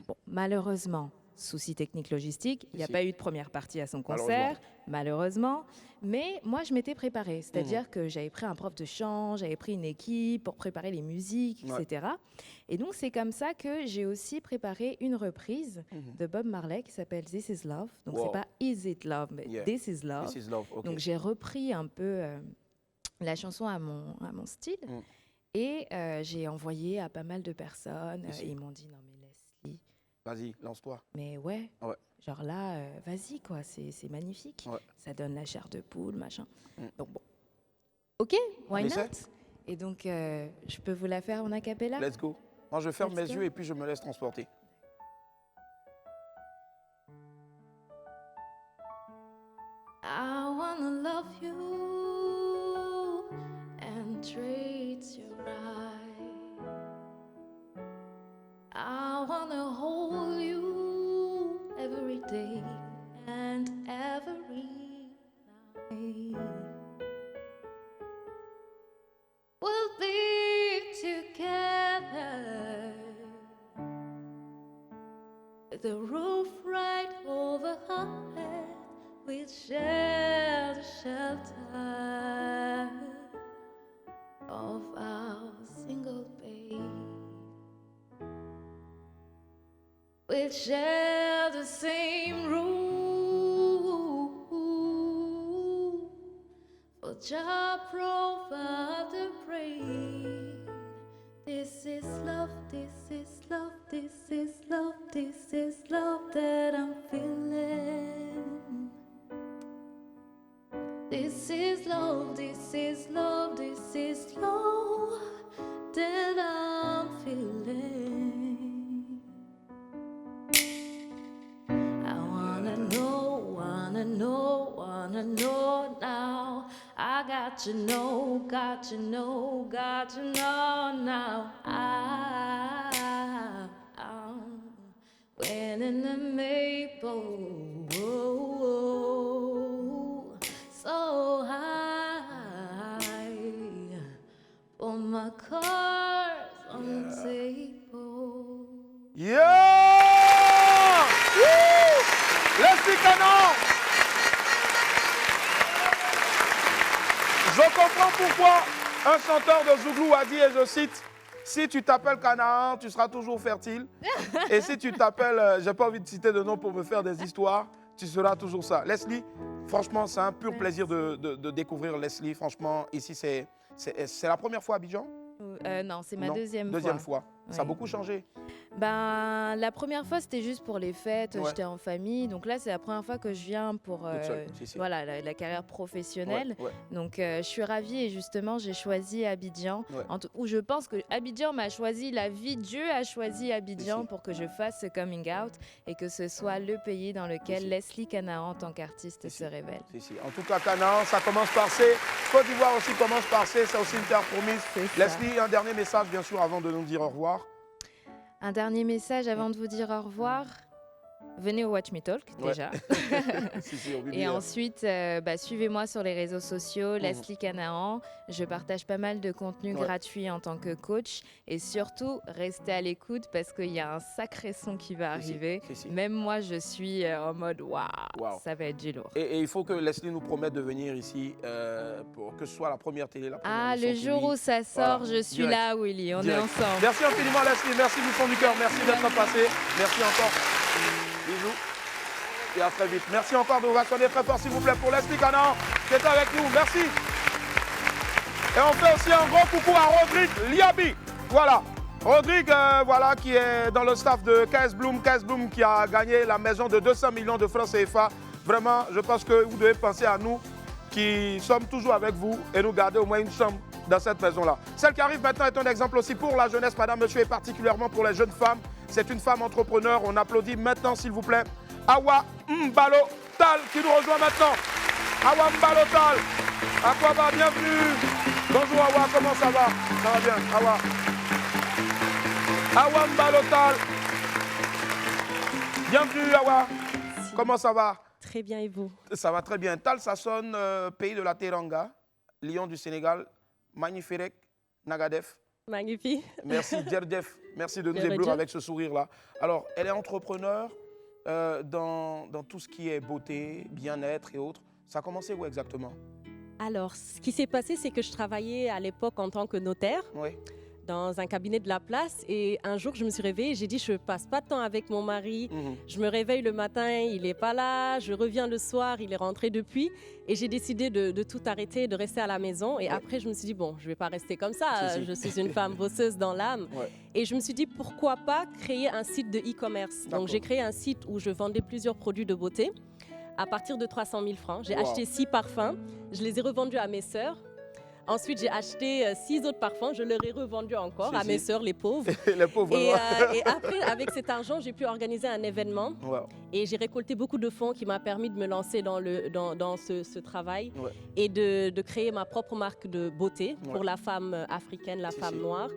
Bon, malheureusement, souci technique logistique, il n'y a pas eu de première partie à son concert, malheureusement. Mais moi, je m'étais préparée. C'est-à-dire que j'avais pris un prof de chant, j'avais pris une équipe pour préparer les musiques, etc. Et donc, c'est comme ça que j'ai aussi préparé une reprise de Bob Marley qui s'appelle This Is Love. Donc, c'est pas Is It Love, mais This Is Love. This is love. Okay. Donc, j'ai repris un peu la chanson à mon style. Et j'ai envoyé à pas mal de personnes. Et ils m'ont dit, non mais Leslie... Vas-y, lance-toi. Mais genre là, vas-y quoi, c'est magnifique. Ça donne la chair de poule, machin. Donc bon, ok, why not? Et donc, je peux vous la faire en a cappella? Let's go. Moi, je ferme mes yeux et puis je me laisse transporter. I wanna love you and treat you right. I wanna hold you every day and every night. We'll be together, the roof right over our head, we'll share the shelter of our single bed. We'll share the same room, for Jah provide the rain. This is love, this is love. this is love, this is love that I'm feeling. This is love, this is love, this is love that I'm feeling. I wanna know now. I got to know now. I'm winning the maple, so high. Put my cards on the table. Yeah! Woo! Leslie Canaan! Je comprends pourquoi un chanteur de Zouglou a dit, et je cite, « Si tu t'appelles Canaan, tu seras toujours fertile. Et si tu t'appelles, j'ai pas envie de citer de nom pour me faire des histoires, tu seras toujours ça. » Leslie, franchement, c'est un pur plaisir de découvrir Leslie. Franchement, ici, c'est la première fois à Abidjan? Non, c'est ma deuxième fois. Ça a beaucoup changé? Ben, la première fois, c'était juste pour les fêtes, j'étais en famille. Donc là, c'est la première fois que je viens pour voilà, la carrière professionnelle. Donc, je suis ravie et justement, j'ai choisi Abidjan. Où je pense que Abidjan m'a choisi, la vie, Dieu a choisi Abidjan pour que je fasse ce coming out et que ce soit le pays dans lequel Leslie Canaan, en tant qu'artiste, se révèle. En tout cas, Canaan, ça commence par C. Côte d'Ivoire aussi commence par C. C'est aussi une terre promise. Leslie, un dernier message, bien sûr, avant de nous dire au revoir. Un dernier message avant de vous dire au revoir. Venez au Watch Me Talk, déjà. Et ensuite, suivez-moi sur les réseaux sociaux, Leslie Canaan. Je partage pas mal de contenu gratuit en tant que coach. Et surtout, restez à l'écoute parce qu'il y a un sacré son qui va arriver. Même moi, je suis en mode waouh, ça va être du lourd. Et il faut que Leslie nous promette de venir ici pour que ce soit la première télé, la première le jour où ça sort, je suis là, Willy. On est ensemble. Merci infiniment, Leslie. Merci du fond du cœur. Merci d'être passé. Merci encore. Bisous et à très vite. Merci encore de vous accorder très fort, s'il vous plaît, pour Leslie Canaan qui est avec nous. Merci. Et on fait aussi un gros coucou à Rodrigue Liabi. Voilà. Rodrigue, voilà, qui est dans le staff de KS Bloom. KS Bloom qui a gagné la maison de 200 millions de francs CFA. Vraiment, je pense que vous devez penser à nous qui sommes toujours avec vous et nous garder au moins une chambre dans cette maison-là. Celle qui arrive maintenant est un exemple aussi pour la jeunesse, madame, monsieur, et particulièrement pour les jeunes femmes. C'est une femme entrepreneur. On applaudit maintenant, s'il vous plaît, Awa Mbalo Tal qui nous rejoint maintenant. Awa Mbalo Tal, Akwaba, bienvenue. Bonjour Awa, comment ça va? Ça va bien, Awa. Awa Mbalo Tal. Bienvenue Awa. Merci. Comment ça va? Très bien, et vous? Ça va très bien. Tal, ça sonne pays de la Teranga, Lion du Sénégal, Magnifique, Nagadef. Magnifique. Merci, Djerdjef. Merci de nous éblouir avec ce sourire-là. Alors, elle est entrepreneure dans tout ce qui est beauté, bien-être et autres. Ça a commencé où exactement? Alors, ce qui s'est passé, c'est que je travaillais à l'époque en tant que notaire. Oui. Dans un cabinet de la place, et un jour je me suis réveillée et j'ai dit je passe pas de temps avec mon mari, je me réveille le matin, il n'est pas là, je reviens le soir, il est rentré depuis, et j'ai décidé de tout arrêter, de rester à la maison. Et après je me suis dit bon, je vais pas rester comme ça, je suis une femme bosseuse dans l'âme, et je me suis dit pourquoi pas créer un site de e-commerce. Donc j'ai créé un site où je vendais plusieurs produits de beauté à partir de 300 000 francs. J'ai acheté 6 parfums, je les ai revendus à mes sœurs. Ensuite, j'ai acheté 6 autres parfums, je leur ai revendu encore à mes sœurs, les pauvres. Les pauvres. Et après, avec cet argent, j'ai pu organiser un événement. Et j'ai récolté beaucoup de fonds qui m'a permis de me lancer dans ce travail et de créer ma propre marque de beauté pour la femme africaine, la femme noire.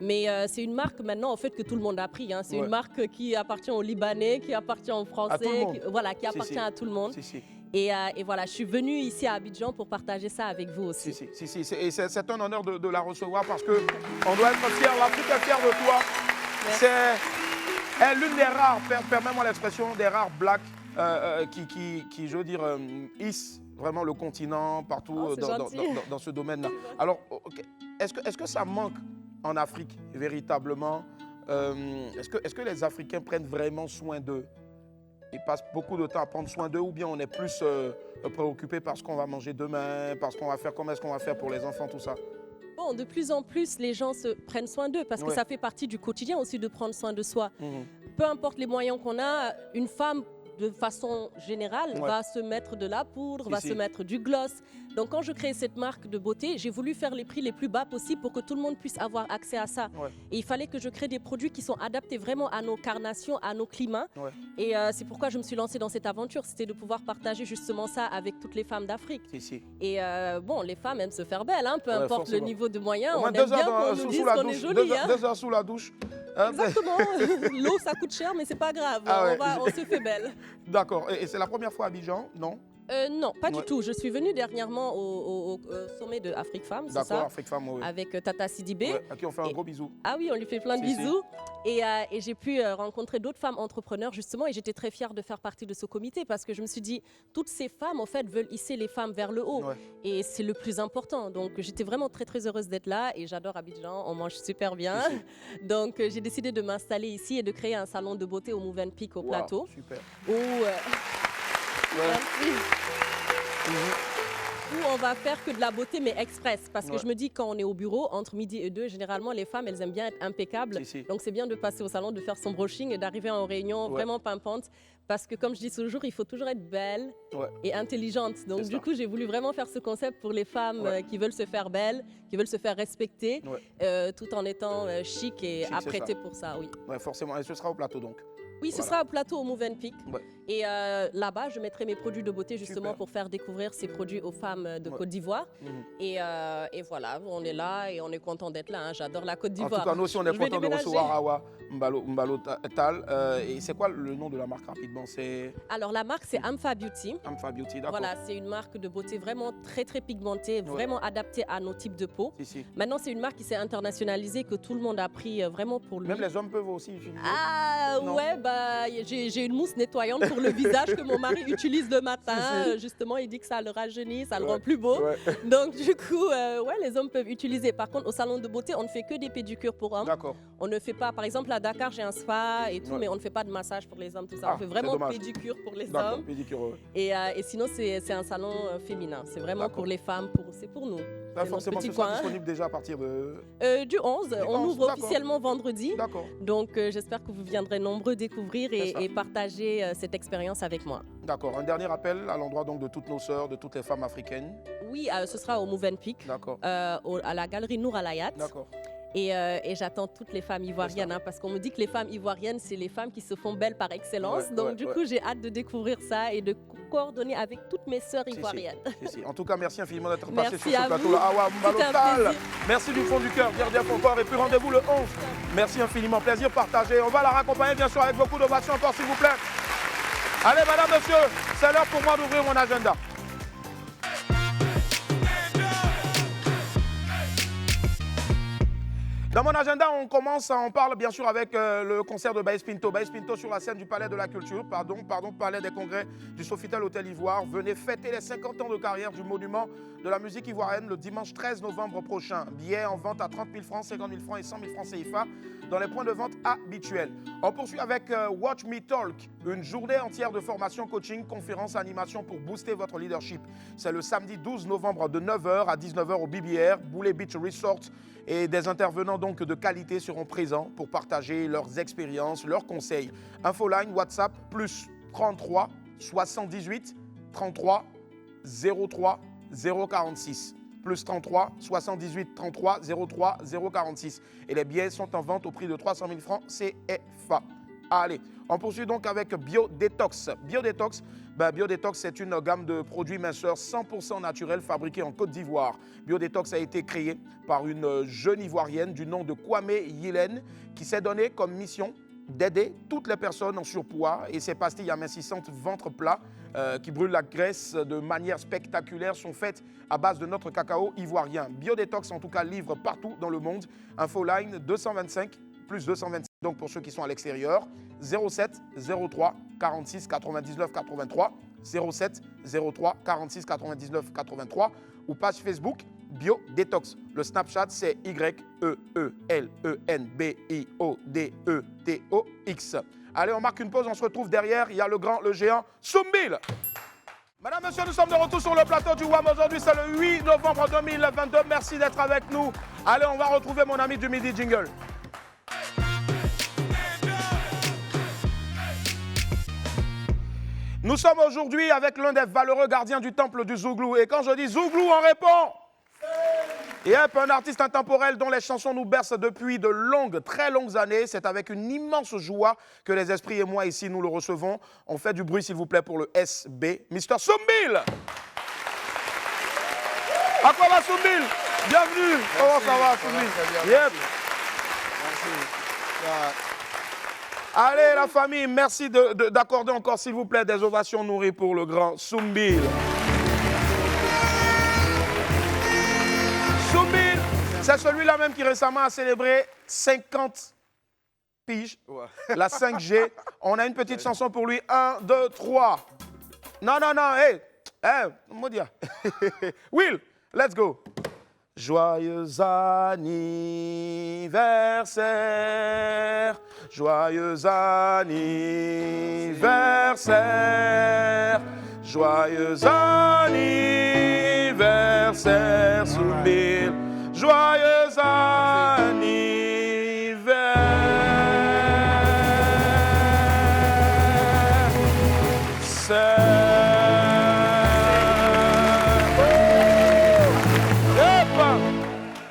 Mais c'est une marque maintenant en fait que tout le monde a pris. Hein. C'est une marque qui appartient aux Libanais, qui appartient aux Français, qui appartient à tout le monde. Et voilà, je suis venue ici à Abidjan pour partager ça avec vous aussi. Et c'est un honneur de la recevoir parce qu'on doit être fiers, l'Afrique est fière de toi. C'est l'une des rares, permets-moi l'expression, des rares blacks qui, je veux dire, hissent vraiment le continent partout dans ce domaine-là. Alors, est-ce que ça manque en Afrique véritablement? Est-ce que les Africains prennent vraiment soin d'eux? Ils passent beaucoup de temps à prendre soin d'eux, ou bien on est plus préoccupé par ce qu'on va manger demain, par ce qu'on va faire, comment est-ce qu'on va faire pour les enfants, tout ça? Bon, bon, de plus en plus, les gens se prennent soin d'eux parce que ça fait partie du quotidien aussi de prendre soin de soi. Peu importe les moyens qu'on a, une femme, de façon générale, va se mettre de la poudre, va se mettre du gloss. Donc, quand je crée cette marque de beauté, j'ai voulu faire les prix les plus bas possibles pour que tout le monde puisse avoir accès à ça. Et il fallait que je crée des produits qui sont adaptés vraiment à nos carnations, à nos climats. Et c'est pourquoi je me suis lancée dans cette aventure. C'était de pouvoir partager justement ça avec toutes les femmes d'Afrique. Et bon, les femmes aiment se faire belles, hein, peu importe le niveau de moyens. On aime bien qu'on nous dise qu'on est jolie. 2 heures sous la douche. Exactement. L'eau, ça coûte cher, mais c'est pas grave. On se fait belle. D'accord. Et c'est la première fois à Abidjan, non? Non, pas du tout. Je suis venue dernièrement au sommet de Afrique Femme, c'est ça? D'accord, Afrique Femme, oui. Avec Tata Sidibé. À qui on fait un gros bisou. Ah oui, on lui fait plein de bisous. Et j'ai pu rencontrer d'autres femmes entrepreneurs, justement, et j'étais très fière de faire partie de ce comité parce que je me suis dit, toutes ces femmes, en fait, veulent hisser les femmes vers le haut. Et c'est le plus important. Donc, j'étais vraiment très, très heureuse d'être là et j'adore Abidjan. On mange super bien. Donc, j'ai décidé de m'installer ici et de créer un salon de beauté au Movenpick au plateau. Super. Où on va faire que de la beauté, mais express. Parce que je me dis, quand on est au bureau, entre midi et 2, généralement, les femmes, elles aiment bien être impeccables. Donc, c'est bien de passer au salon, de faire son brushing et d'arriver en réunion vraiment pimpante. Parce que, comme je dis toujours, il faut toujours être belle et intelligente. Donc, du coup, j'ai voulu vraiment faire ce concept pour les femmes qui veulent se faire belles, qui veulent se faire respecter, tout en étant chic et apprêtées pour ça, forcément. Et ce sera au plateau, donc? Oui, ce sera au plateau au Movenpick. Et là-bas, je mettrai mes produits de beauté justement pour faire découvrir ces produits aux femmes de Côte d'Ivoire. Et voilà, on est là et on est content d'être là. Hein. J'adore la Côte d'Ivoire. En tout cas, nous aussi, on est content de recevoir Awa Mbalo Tal. Et c'est quoi le nom de la marque rapidement? Alors, la marque, c'est Amfa Beauty. Amfa Beauty, d'accord. Voilà, c'est une marque de beauté vraiment très, très pigmentée, vraiment adaptée à nos types de peau. Maintenant, c'est une marque qui s'est internationalisée, que tout le monde a pris vraiment pour lui. Même les hommes peuvent aussi utiliser? Ah, ouais, bah, j'ai une mousse nettoyante pour le visage que mon mari utilise le matin. Justement, il dit que ça le rajeunit, ça le rend plus beau. Donc, du coup, les hommes peuvent utiliser. Par contre, au salon de beauté, on ne fait que des pédicures pour hommes. D'accord. On ne fait pas, par exemple, à Dakar, j'ai un spa et tout, mais on ne fait pas de massage pour les hommes, tout ça. On fait vraiment pédicure pour les hommes. Pédicure, et sinon, c'est un salon féminin. C'est vraiment pour les femmes, c'est pour nous. Forcément, ce sera disponible déjà à partir de... Du 11. On ouvre officiellement vendredi. D'accord. Donc, j'espère que vous viendrez nombreux découvrir et partager cette expérience avec moi. D'accord. Un dernier appel à l'endroit donc de toutes nos sœurs, de toutes les femmes africaines. Oui, ce sera au Movenpick. D'accord. À la galerie Nour Alayat. D'accord. Et j'attends toutes les femmes ivoiriennes, hein, parce qu'on me dit que les femmes ivoiriennes, c'est les femmes qui se font belles par excellence. Donc, du coup, j'ai hâte de découvrir ça et de coordonner avec toutes mes sœurs ivoiriennes. En tout cas, merci infiniment d'être passé sur ce plateau-là. Awa Mbalo Tal. Merci du fond du cœur. Gardien encore. Et puis, rendez-vous le 11. Merci infiniment. Plaisir partagé. On va la raccompagner, bien sûr, avec beaucoup d'ovations encore, s'il vous plaît. Allez, madame, monsieur, c'est l'heure pour moi d'ouvrir mon agenda. Dans mon agenda, on parle bien sûr avec le concert de Baïs Pinto. Baïs Pinto sur la scène du Palais de la Culture, Palais des Congrès du Sofitel Hôtel Ivoire. Venez fêter les 50 ans de carrière du monument de la musique ivoirienne le dimanche 13 novembre prochain. Billets en vente à 30 000 francs, 50 000 francs et 100 000 francs CFA dans les points de vente habituels. On poursuit avec Watch Me Talk, une journée entière de formation, coaching, conférence, animation pour booster votre leadership. C'est le samedi 12 novembre de 9h à 19h au BBR, Boulet Beach Resort. Et des intervenants donc de qualité seront présents pour partager leurs expériences, leurs conseils. Infoline, WhatsApp, plus 33 78 33 03 046. Plus 33 78 33 03 046. Et les billets sont en vente au prix de 300 000 francs CFA. Allez, on poursuit donc avec BioDetox. BioDetox, BioDetox, c'est une gamme de produits minceurs 100% naturels fabriqués en Côte d'Ivoire. BioDetox a été créé par une jeune Ivoirienne du nom de Kwame Yilène qui s'est donné comme mission d'aider toutes les personnes en surpoids et ces pastilles amincissantes ventre plat qui brûlent la graisse de manière spectaculaire sont faites à base de notre cacao ivoirien. BioDetox en tout cas livre partout dans le monde. Infoline 225 plus 225 donc pour ceux qui sont à l'extérieur 07 03 46 99 83 07 03 46 99 83 ou page Facebook BioDetox. Le Snapchat, c'est YEELENBIODETOX. Allez, on marque une pause, on se retrouve derrière. Il y a le grand, le géant, Soumbil. Mesdames, Messieurs, nous sommes de retour sur le plateau du WAM. Aujourd'hui, c'est le 8 novembre 2022. Merci d'être avec nous. Allez, on va retrouver mon ami du midi jingle. Nous sommes aujourd'hui avec l'un des valeureux gardiens du temple du Zouglou. Et quand je dis Zouglou, on répond. Yep, un artiste intemporel dont les chansons nous bercent depuis de longues, très longues années. C'est avec une immense joie que les esprits et moi ici, nous le recevons. On fait du bruit, s'il vous plaît, pour le SB, Mr. Soumbil. À quoi va Soumbil? Bienvenue. Merci. Comment ça va, Soumbil? Yep. Merci. Allez, la famille, merci d'accorder encore, s'il vous plaît, des ovations nourries pour le grand Soumbil. Soumbil, c'est celui-là même qui récemment a célébré 50 piges, la 5G. On a une petite chanson pour lui. 1, 2, 3. Non, hey, Modia. Will, let's go. Joyeux anniversaire, joyeux anniversaire, joyeux anniversaire, Soumbil, joyeux anniversaire.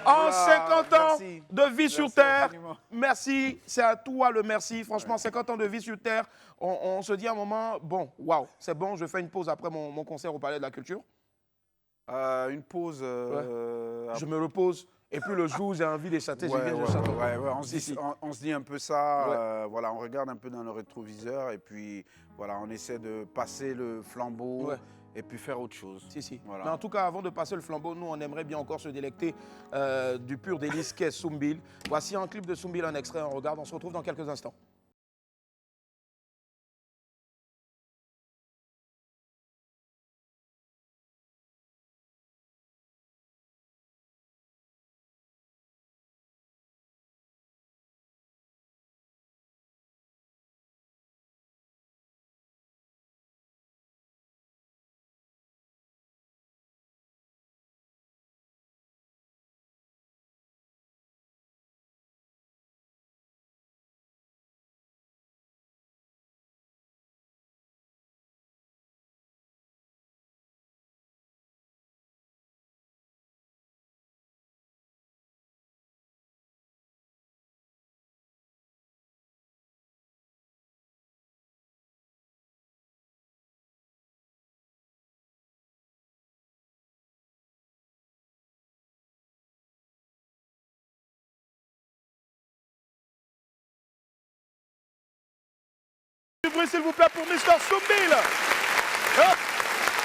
En 50 ans de vie sur Terre, merci, c'est à toi le merci. Franchement, 50 ans de vie sur Terre, on se dit à un moment, bon, waouh, c'est bon, je fais une pause après mon concert au Palais de la Culture. Une pause. Je me repose. Et puis le jour où j'ai envie de chanter, on se dit un peu ça. Voilà, on regarde un peu dans le rétroviseur et puis voilà, on essaie de passer le flambeau. Et puis faire autre chose. Voilà. Mais en tout cas, avant de passer le flambeau, nous, on aimerait bien encore se délecter du pur délice qu'est Soumbil. Voici un clip de Soumbil, un extrait, on regarde, on se retrouve dans quelques instants. Du bruit, s'il vous plaît, pour Mr. Soumbil.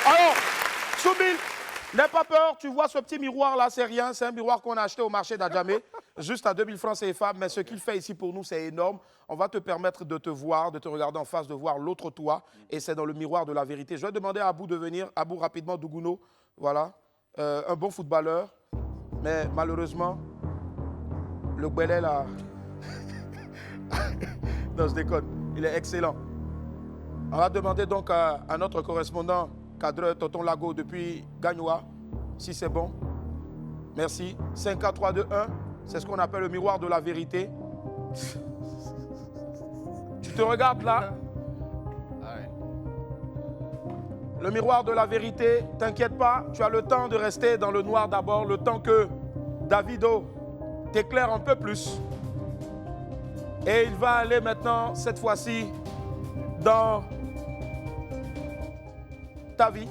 Alors, Soumbil, n'aie pas peur, tu vois ce petit miroir-là, c'est rien. C'est un miroir qu'on a acheté au marché d'Adjamé, juste à 2000 francs CFA. Mais ce qu'il fait ici pour nous, c'est énorme. On va te permettre de te voir, de te regarder en face, de voir l'autre toi. Et c'est dans le miroir de la vérité. Je vais demander à Abou de venir. Abou, rapidement, Dougouno. Voilà. Un bon footballeur. Mais malheureusement, le Gbélé, là... non, je déconne. Il est excellent. On va demander donc à notre correspondant, cadreur Tonton Lago depuis Gagnoa, si c'est bon. Merci. 5, 4, 3, 2, 1. C'est ce qu'on appelle le miroir de la vérité. Tu te regardes là. Le miroir de la vérité, t'inquiète pas, tu as le temps de rester dans le noir d'abord, le temps que Davido t'éclaire un peu plus. Et il va aller maintenant, cette fois-ci, dans ta vie.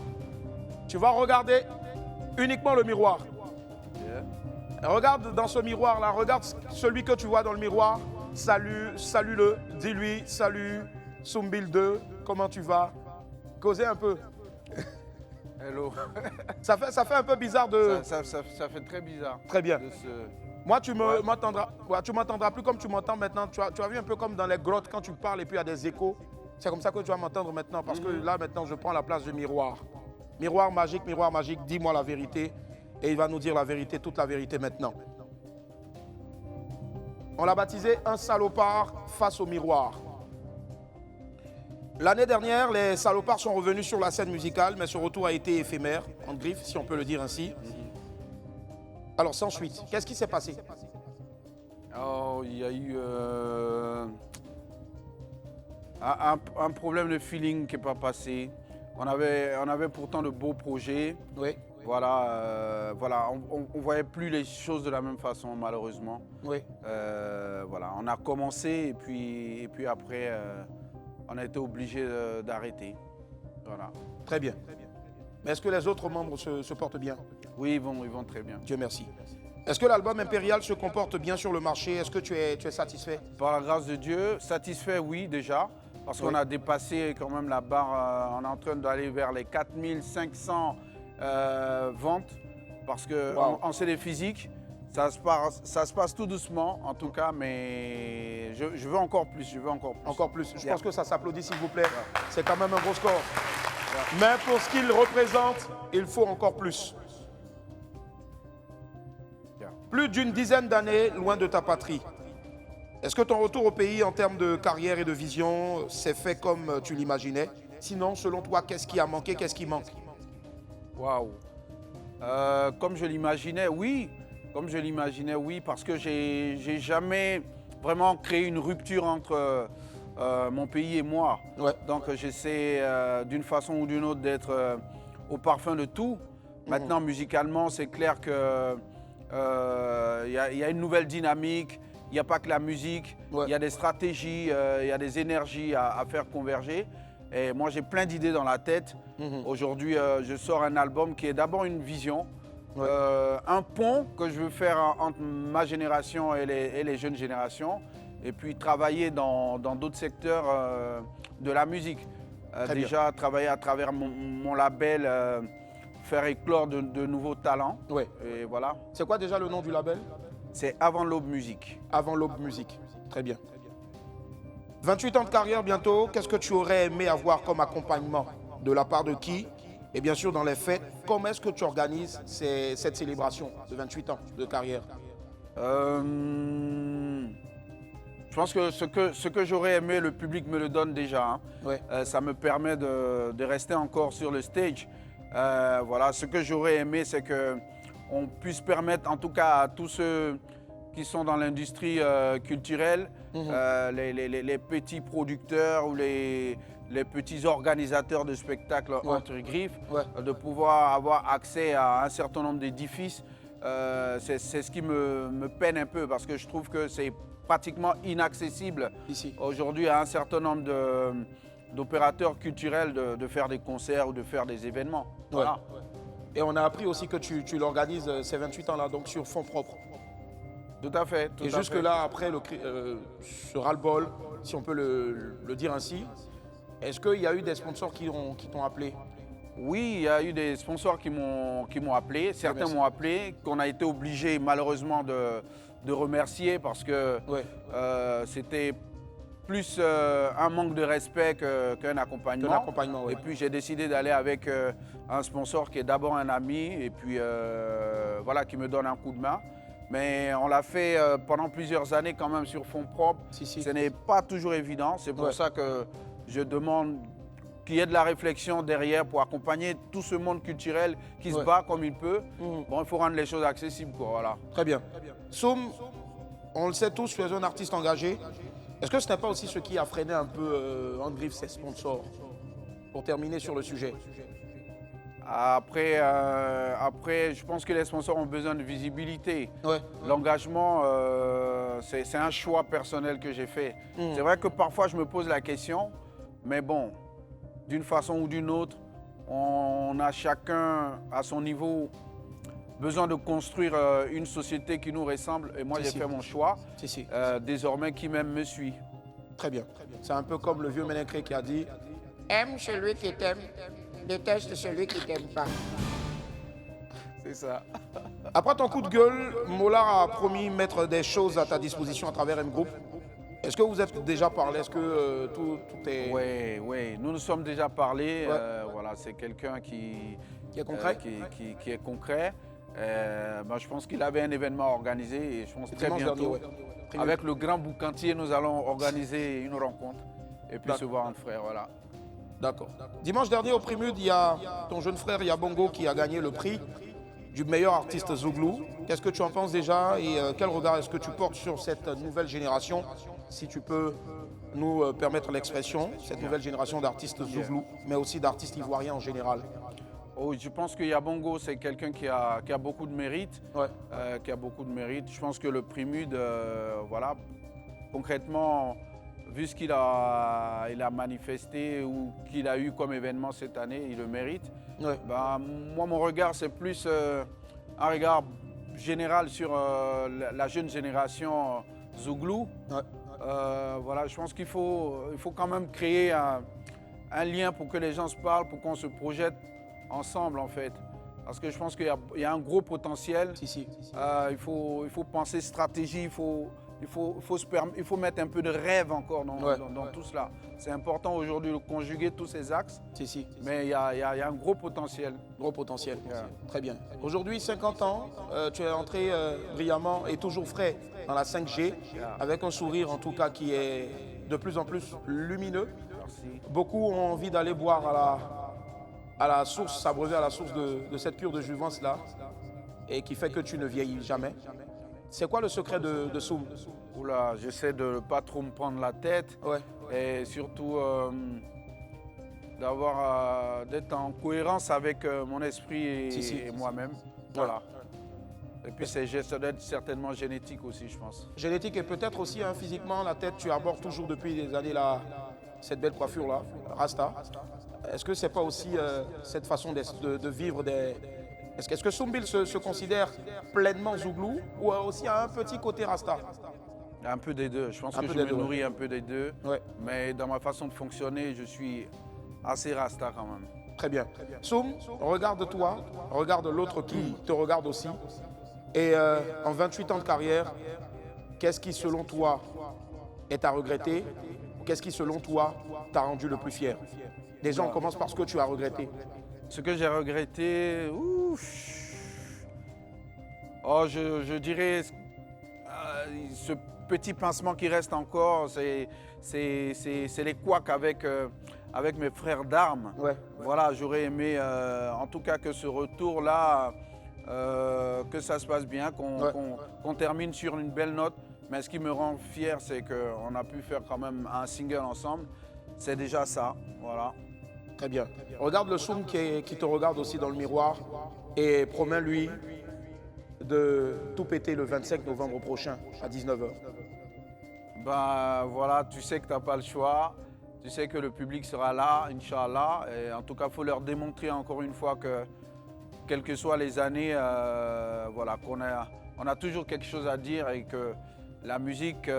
Tu vas regarder uniquement le miroir. Regarde dans ce miroir-là, regarde celui que tu vois dans le miroir. Salue-le, dis-lui, salut, Soumbil 2, comment tu vas? Causez un peu. Hello. Ça fait un peu bizarre de... Ça fait très bizarre. Très bien. Moi, tu m'entendras plus comme tu m'entends maintenant. Tu as vu un peu comme dans les grottes quand tu parles et puis il y a des échos. C'est comme ça que tu vas m'entendre maintenant parce que là, maintenant, je prends la place du miroir. Miroir magique, dis-moi la vérité. Et il va nous dire la vérité, toute la vérité maintenant. On l'a baptisé un salopard face au miroir. L'année dernière, les Salopards sont revenus sur la scène musicale, mais ce retour a été éphémère, en griffe, si on peut le dire ainsi. Alors, sans suite, qu'est-ce qui s'est passé? Oh, il y a eu un problème de feeling qui n'est pas passé. On avait pourtant de beaux projets. Oui. Voilà, on ne voyait plus les choses de la même façon, malheureusement. Oui. Voilà, on a commencé et puis après, on a été obligé d'arrêter. Voilà. Très bien. Mais est-ce que les autres membres se portent bien? Oui, ils vont très bien. Dieu merci. Est-ce que l'album Impérial se comporte bien sur le marché? Est-ce que tu es satisfait? Par la grâce de Dieu, satisfait, oui, déjà. Parce qu'on a dépassé quand même la barre. On est en train d'aller vers les 4500 ventes. Parce qu'en CD physique, ça se passe tout doucement, en tout cas, mais je veux encore plus. Encore plus. Je pense que ça s'applaudit, s'il vous plaît. C'est quand même un gros score. Mais pour ce qu'il représente, il faut encore plus. Plus d'une dizaine d'années loin de ta patrie. Est-ce que ton retour au pays en termes de carrière et de vision s'est fait comme tu l'imaginais? Sinon, selon toi, qu'est-ce qui a manqué, qu'est-ce qui manque? Waouh. Comme je l'imaginais, oui. Comme je l'imaginais, oui, parce que j'ai jamais vraiment créé une rupture entre mon pays et moi. Ouais. Donc j'essaie d'une façon ou d'une autre d'être au parfum de tout. Maintenant, musicalement, c'est clair que il y a une nouvelle dynamique. Il n'y a pas que la musique, il y a des stratégies, il y a des énergies à faire converger. Et moi, j'ai plein d'idées dans la tête. Aujourd'hui, je sors un album qui est d'abord une vision, un pont que je veux faire entre ma génération et les jeunes générations, et puis travailler dans d'autres secteurs de la musique. Déjà, travailler à travers mon label, faire éclore de nouveaux talents. Ouais. Et voilà. C'est quoi déjà le nom du label? C'est Avant l'Aube Musique. Avant l'Aube Musique. Très bien. 28 ans de carrière bientôt. Qu'est-ce que tu aurais aimé avoir comme accompagnement? De la part de qui? Et bien sûr, dans les fêtes, comment est-ce que tu organises cette célébration de 28 ans de carrière? Je pense que ce que j'aurais aimé, le public me le donne déjà. Hein. Ouais. Ça me permet de rester encore sur le stage. Voilà, ce que j'aurais aimé, c'est qu'on puisse permettre, en tout cas à tous ceux qui sont dans l'industrie culturelle, les petits producteurs ou les petits organisateurs de spectacles entre griffes, de pouvoir avoir accès à un certain nombre d'édifices. C'est ce qui me peine un peu parce que je trouve que c'est pratiquement inaccessible ici aujourd'hui à un certain nombre d'opérateurs culturels de faire des concerts ou de faire des événements. Voilà. Et on a appris aussi que tu l'organises ces 28 ans-là, donc sur fonds propres. Tout à fait. Et jusque-là, après ce ras-le-bol, si on peut le dire ainsi, est-ce qu'il y a eu des sponsors qui t'ont appelé? Oui, il y a eu des sponsors qui m'ont appelé. Certains m'ont appelé, qu'on a été obligé malheureusement de remercier parce que c'était plus un manque de respect qu'un accompagnement. Et puis j'ai décidé d'aller avec un sponsor qui est d'abord un ami et puis voilà, qui me donne un coup de main. Mais on l'a fait pendant plusieurs années quand même sur fonds propres. Ce n'est pas toujours évident. C'est pour ça que je demande qu'il y ait de la réflexion derrière pour accompagner tout ce monde culturel qui se bat comme il peut. Bon, il faut rendre les choses accessibles, quoi, voilà. Très bien. Soum, on le sait tous, tu es un artiste engagé. Est-ce que ce n'est pas aussi ce qui a freiné un peu en griffe ses sponsors? Pour terminer sur le sujet. Après, je pense que les sponsors ont besoin de visibilité. Ouais. L'engagement, c'est un choix personnel que j'ai fait. C'est vrai que parfois je me pose la question, mais bon, d'une façon ou d'une autre, on a chacun à son niveau besoin de construire une société qui nous ressemble. Et moi, j'ai fait mon choix. Désormais, qui m'aime me suit. Très bien. C'est un peu comme le vieux Ménécré qui a dit « Aime celui qui t'aime, déteste celui qui t'aime pas ». C'est ça. Après ton coup de gueule, Molar a promis mettre des choses à ta disposition à travers M-Group. Est-ce que vous êtes déjà parlé? Est-ce que tout est... Oui, nous nous sommes déjà parlé. Voilà, c'est quelqu'un qui est concret. Qui est concret. Je pense qu'il avait un événement organisé et je pense très bientôt, avec le grand boucantier, nous allons organiser une rencontre. et puis se voir entre frères, voilà. D'accord. Dimanche dernier au Prémude, il y a ton jeune frère Yabongo qui a gagné le prix du meilleur artiste Zouglou. Qu'est-ce que tu en penses déjà et quel regard est-ce que tu portes sur cette nouvelle génération, si tu peux nous permettre l'expression, cette nouvelle génération d'artistes Zouglou, mais aussi d'artistes ivoiriens en général? Oh, je pense que Yabongo, c'est quelqu'un qui a beaucoup de mérite. Ouais. Qui a beaucoup de mérite. Je pense que le Prémude, voilà, concrètement, vu ce qu'il a manifesté ou qu'il a eu comme événement cette année, il le mérite. Ouais. Ben, moi, mon regard, c'est plus un regard général sur la jeune génération Zouglou. Ouais. Voilà, je pense qu'il faut quand même créer un lien pour que les gens se parlent, pour qu'on se projette ensemble, en fait. Parce que je pense qu'il y a un gros potentiel. Il faut penser stratégie, il faut mettre un peu de rêve encore dans tout cela. C'est important aujourd'hui de conjuguer tous ces axes. Mais il y a un gros potentiel. Gros potentiel. Très bien. Aujourd'hui, 50 ans, tu es entré brillamment et toujours frais dans la 5G, avec un sourire en tout cas qui est de plus en plus lumineux. Merci. Beaucoup ont envie d'aller boire à la source, s'abreuver à la source de cette cure de jouvence-là, et qui fait que tu ne vieillis jamais. C'est quoi le secret de Soum? Oula, j'essaie de ne pas trop me prendre la tête. Ouais. Et surtout d'être en cohérence avec mon esprit et moi-même. Voilà. Et puis ça doit être certainement génétique aussi, je pense. Génétique et peut-être aussi physiquement, la tête, tu abordes toujours depuis des années là, cette belle coiffure-là, Rasta. Est-ce que c'est pas aussi cette façon de vivre des... Est-ce que Soumbil se considère pleinement Zouglou ou aussi a un petit côté Rasta? Un peu des deux. Je pense que je me nourris un peu des deux. Ouais. Mais dans ma façon de fonctionner, je suis assez Rasta quand même. Très bien. Soum, regarde-toi, regarde l'autre qui te regarde aussi. Et en 28 ans de carrière, qu'est-ce qui selon toi est à regretter? Qu'est-ce qui selon toi t'a rendu le plus fier? Déjà, on commence par ce que tu as regretté. Ce que j'ai regretté, je dirais ce petit pincement qui reste encore, c'est les couacs avec mes frères d'armes. Ouais. Voilà, j'aurais aimé en tout cas que ce retour-là, que ça se passe bien, qu'on termine sur une belle note. Mais ce qui me rend fier, c'est qu'on a pu faire quand même un single ensemble. C'est déjà ça, voilà. Très bien. Regarde le Soum qui te regarde aussi dans le miroir et promets-lui de tout péter le 25 novembre prochain à 19h. Ben voilà, tu sais que tu n'as pas le choix. Tu sais que le public sera là, Inch'Allah. Et en tout cas, il faut leur démontrer encore une fois que, quelles que soient les années, voilà, on a toujours quelque chose à dire et que la musique...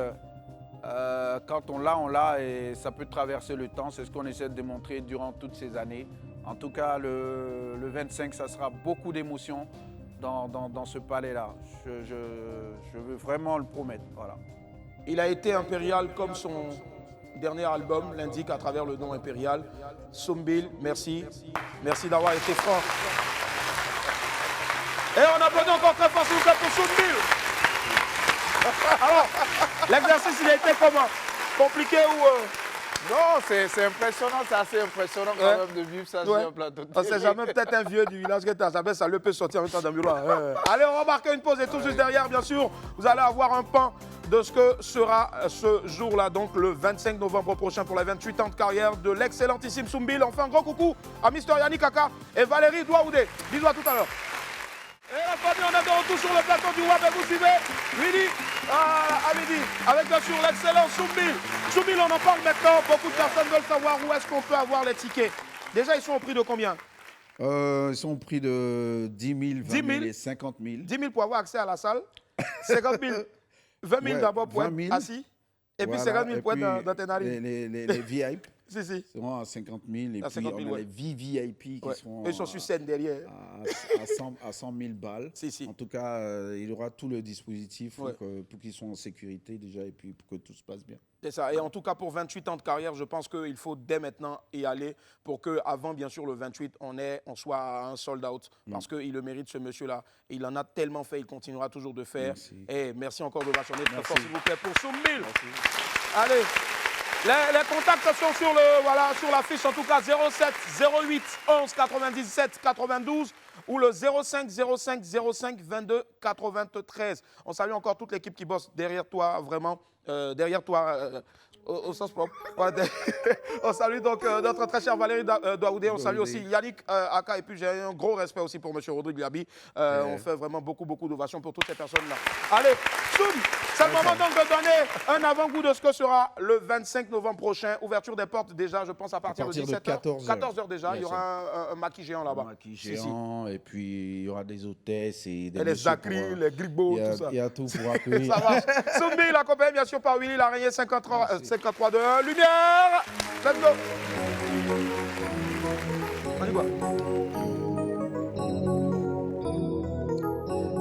quand on l'a et ça peut traverser le temps. C'est ce qu'on essaie de démontrer durant toutes ces années. En tout cas, le 25, ça sera beaucoup d'émotions dans ce palais-là. Je veux vraiment le promettre. Voilà. Il a été impérial comme son dernier album l'indique à travers le nom impérial. Soumbil, merci. Merci d'avoir été franc. Et on applaudit encore très fort s'il vous plaît pour Soumbil. Alors, l'exercice, il a été comment? Compliqué ou... Non, c'est impressionnant, c'est assez impressionnant quand même de vivre ça sur un plateau de télé. On sait jamais, peut-être un vieux du village que tu as jamais, ça lui peut sortir en même temps dans le miroir. Allez, on va marquer une pause et tout juste derrière, bien sûr, vous allez avoir un pan de ce que sera ce jour-là, donc le 25 novembre prochain pour les 28 ans de carrière de l'excellentissime Soumbil. On fait un grand coucou à Mister Yannick Kaka et Valérie Douaoudé. Bisous à tout à l'heure. Et la famille, on est de retour sur le plateau du WAP et vous suivez midi à midi avec bien sûr l'excellent Soumbil. Soumbil, on en parle maintenant. Beaucoup de personnes veulent savoir où est-ce qu'on peut avoir les tickets. Déjà, ils sont au prix de combien? Ils sont au prix de 10 000, 20 000 et 50 000. 10 000 pour avoir accès à la salle, 50 000, 20 000 d'abord pour être assis, et puis 50 000 pour être dans tes narines. Les VIP. Si. Seront à 50 000 et puis on a les VVIP qui seront ils sont sur scène derrière. À 100 000 balles. Si. En tout cas, il y aura tout le dispositif pour qu'ils soient en sécurité déjà et puis pour que tout se passe bien. C'est ça. Et en tout cas, pour 28 ans de carrière, je pense qu'il faut dès maintenant y aller pour qu'avant, bien sûr, le 28, on soit à un sold out. Parce qu'il le mérite, ce monsieur-là. Il en a tellement fait, il continuera toujours de faire. Merci. Et merci encore de vationner très fort, s'il vous plaît, pour Soumbil. Allez. Les contacts sont sur sur l'affiche, en tout cas 07 08 11 97 92 ou le 05 05 05 22 93. On salue encore toute l'équipe qui bosse derrière toi, vraiment, derrière toi. Au sens propre. On salue donc notre très cher Valérie Daoudé. On salue aussi Yannick Aka. Et puis j'ai un gros respect aussi pour M. Rodrigue Labi. On fait vraiment beaucoup d'ovations pour toutes ces personnes-là. Allez, Soum, c'est le moment donc de donner un avant-goût de ce que sera le 25 novembre prochain. Ouverture des portes déjà, je pense, à partir de 17h. 14h déjà. Il y aura un maquis géant là-bas. Un maquis géant, et puis il y aura des hôtesses et des... Et les acryles, les gribos, tout ça. Il y a tout pour accueillir. Ça marche. Soumbi, il est accompagné bien sûr par Willy l'araignée 53 de 1. Lumière. Let's go. On y va.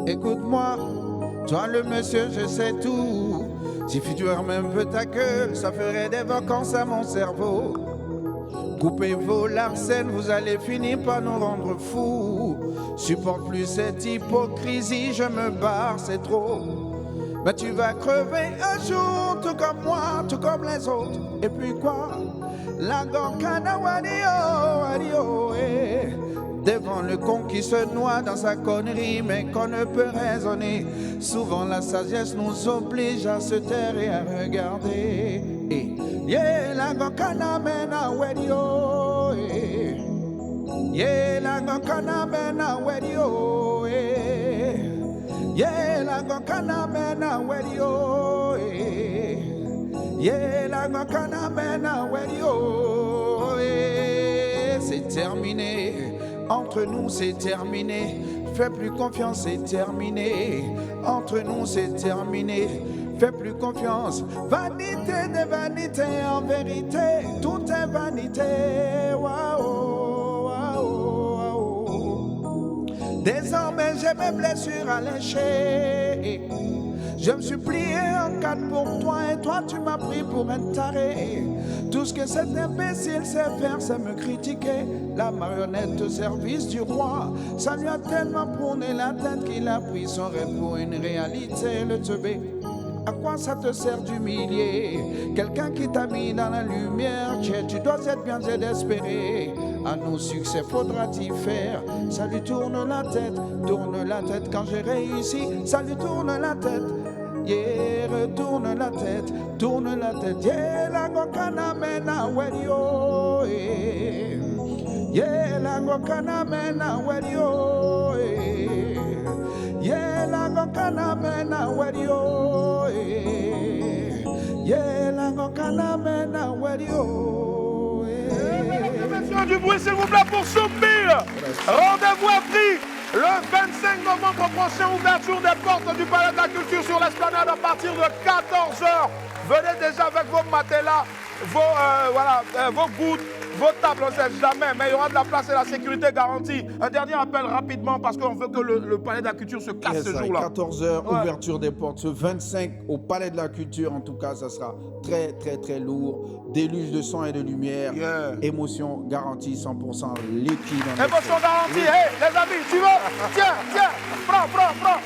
Écoute-moi, toi le monsieur, je sais tout. Si tu fermes un peu ta queue, ça ferait des vacances à mon cerveau. Coupez vos larcènes, vous allez finir par nous rendre fous. Supporte plus cette hypocrisie, je me barre, c'est trop. Mais tu vas crever un jour, tout comme moi, tout comme les autres. Et puis quoi? La gorkana wadio, devant le con qui se noie dans sa connerie, mais qu'on ne peut raisonner. Souvent la sagesse nous oblige à se taire et à regarder. Yeah, la gorkana mena wadio, yeah, la gorkana mena wadio, yeah, la gokana mena wedio, yeah, la gokana mena wedio. C'est terminé, entre nous c'est terminé. Fais plus confiance, c'est terminé. Entre nous c'est terminé. Fais plus confiance. Vanité de vanité, en vérité, tout est vanité. Waouh, waouh. Désormais j'ai mes blessures à lécher. Je me suis plié en quatre pour toi et toi tu m'as pris pour un taré. Tout ce que cet imbécile sait faire, c'est me critiquer. La marionnette au service du roi, ça lui a tellement prôné la tête qu'il a pris son rêve pour une réalité. Le teubé, à quoi ça te sert d'humilier quelqu'un qui t'a mis dans la lumière? Tu dois être bien d'espérer. À nos succès faudra-t-il faire? Ça lui tourne la tête quand j'ai réussi. Ça lui tourne la tête. Yeah, retourne la tête, yeah, la gokana mena wedio, yeah, la gokana mena wedio, yeah, la gokana mena wedio, yeah, la gokana mena wedio. Messieurs, du bruit s'il vous plaît pour Soumbi. Rendez-vous à pris. Le 25 novembre prochain, ouverture des portes du Palais de la Culture sur l'Esplanade à partir de 14h. Venez déjà avec vos matelas, vos gouttes, vos tables, on ne sait jamais, mais il y aura de la place et la sécurité garantie. Un dernier appel rapidement parce qu'on veut que le Palais de la Culture se casse ce jour-là. 14h, ouverture des portes. Ce 25 au Palais de la Culture, en tout cas, ça sera très, très, très lourd. Déluge de son et de lumière. Émotion garantie 100% liquide. Émotion garantie. Hey, les amis, tu veux? Tiens, prends.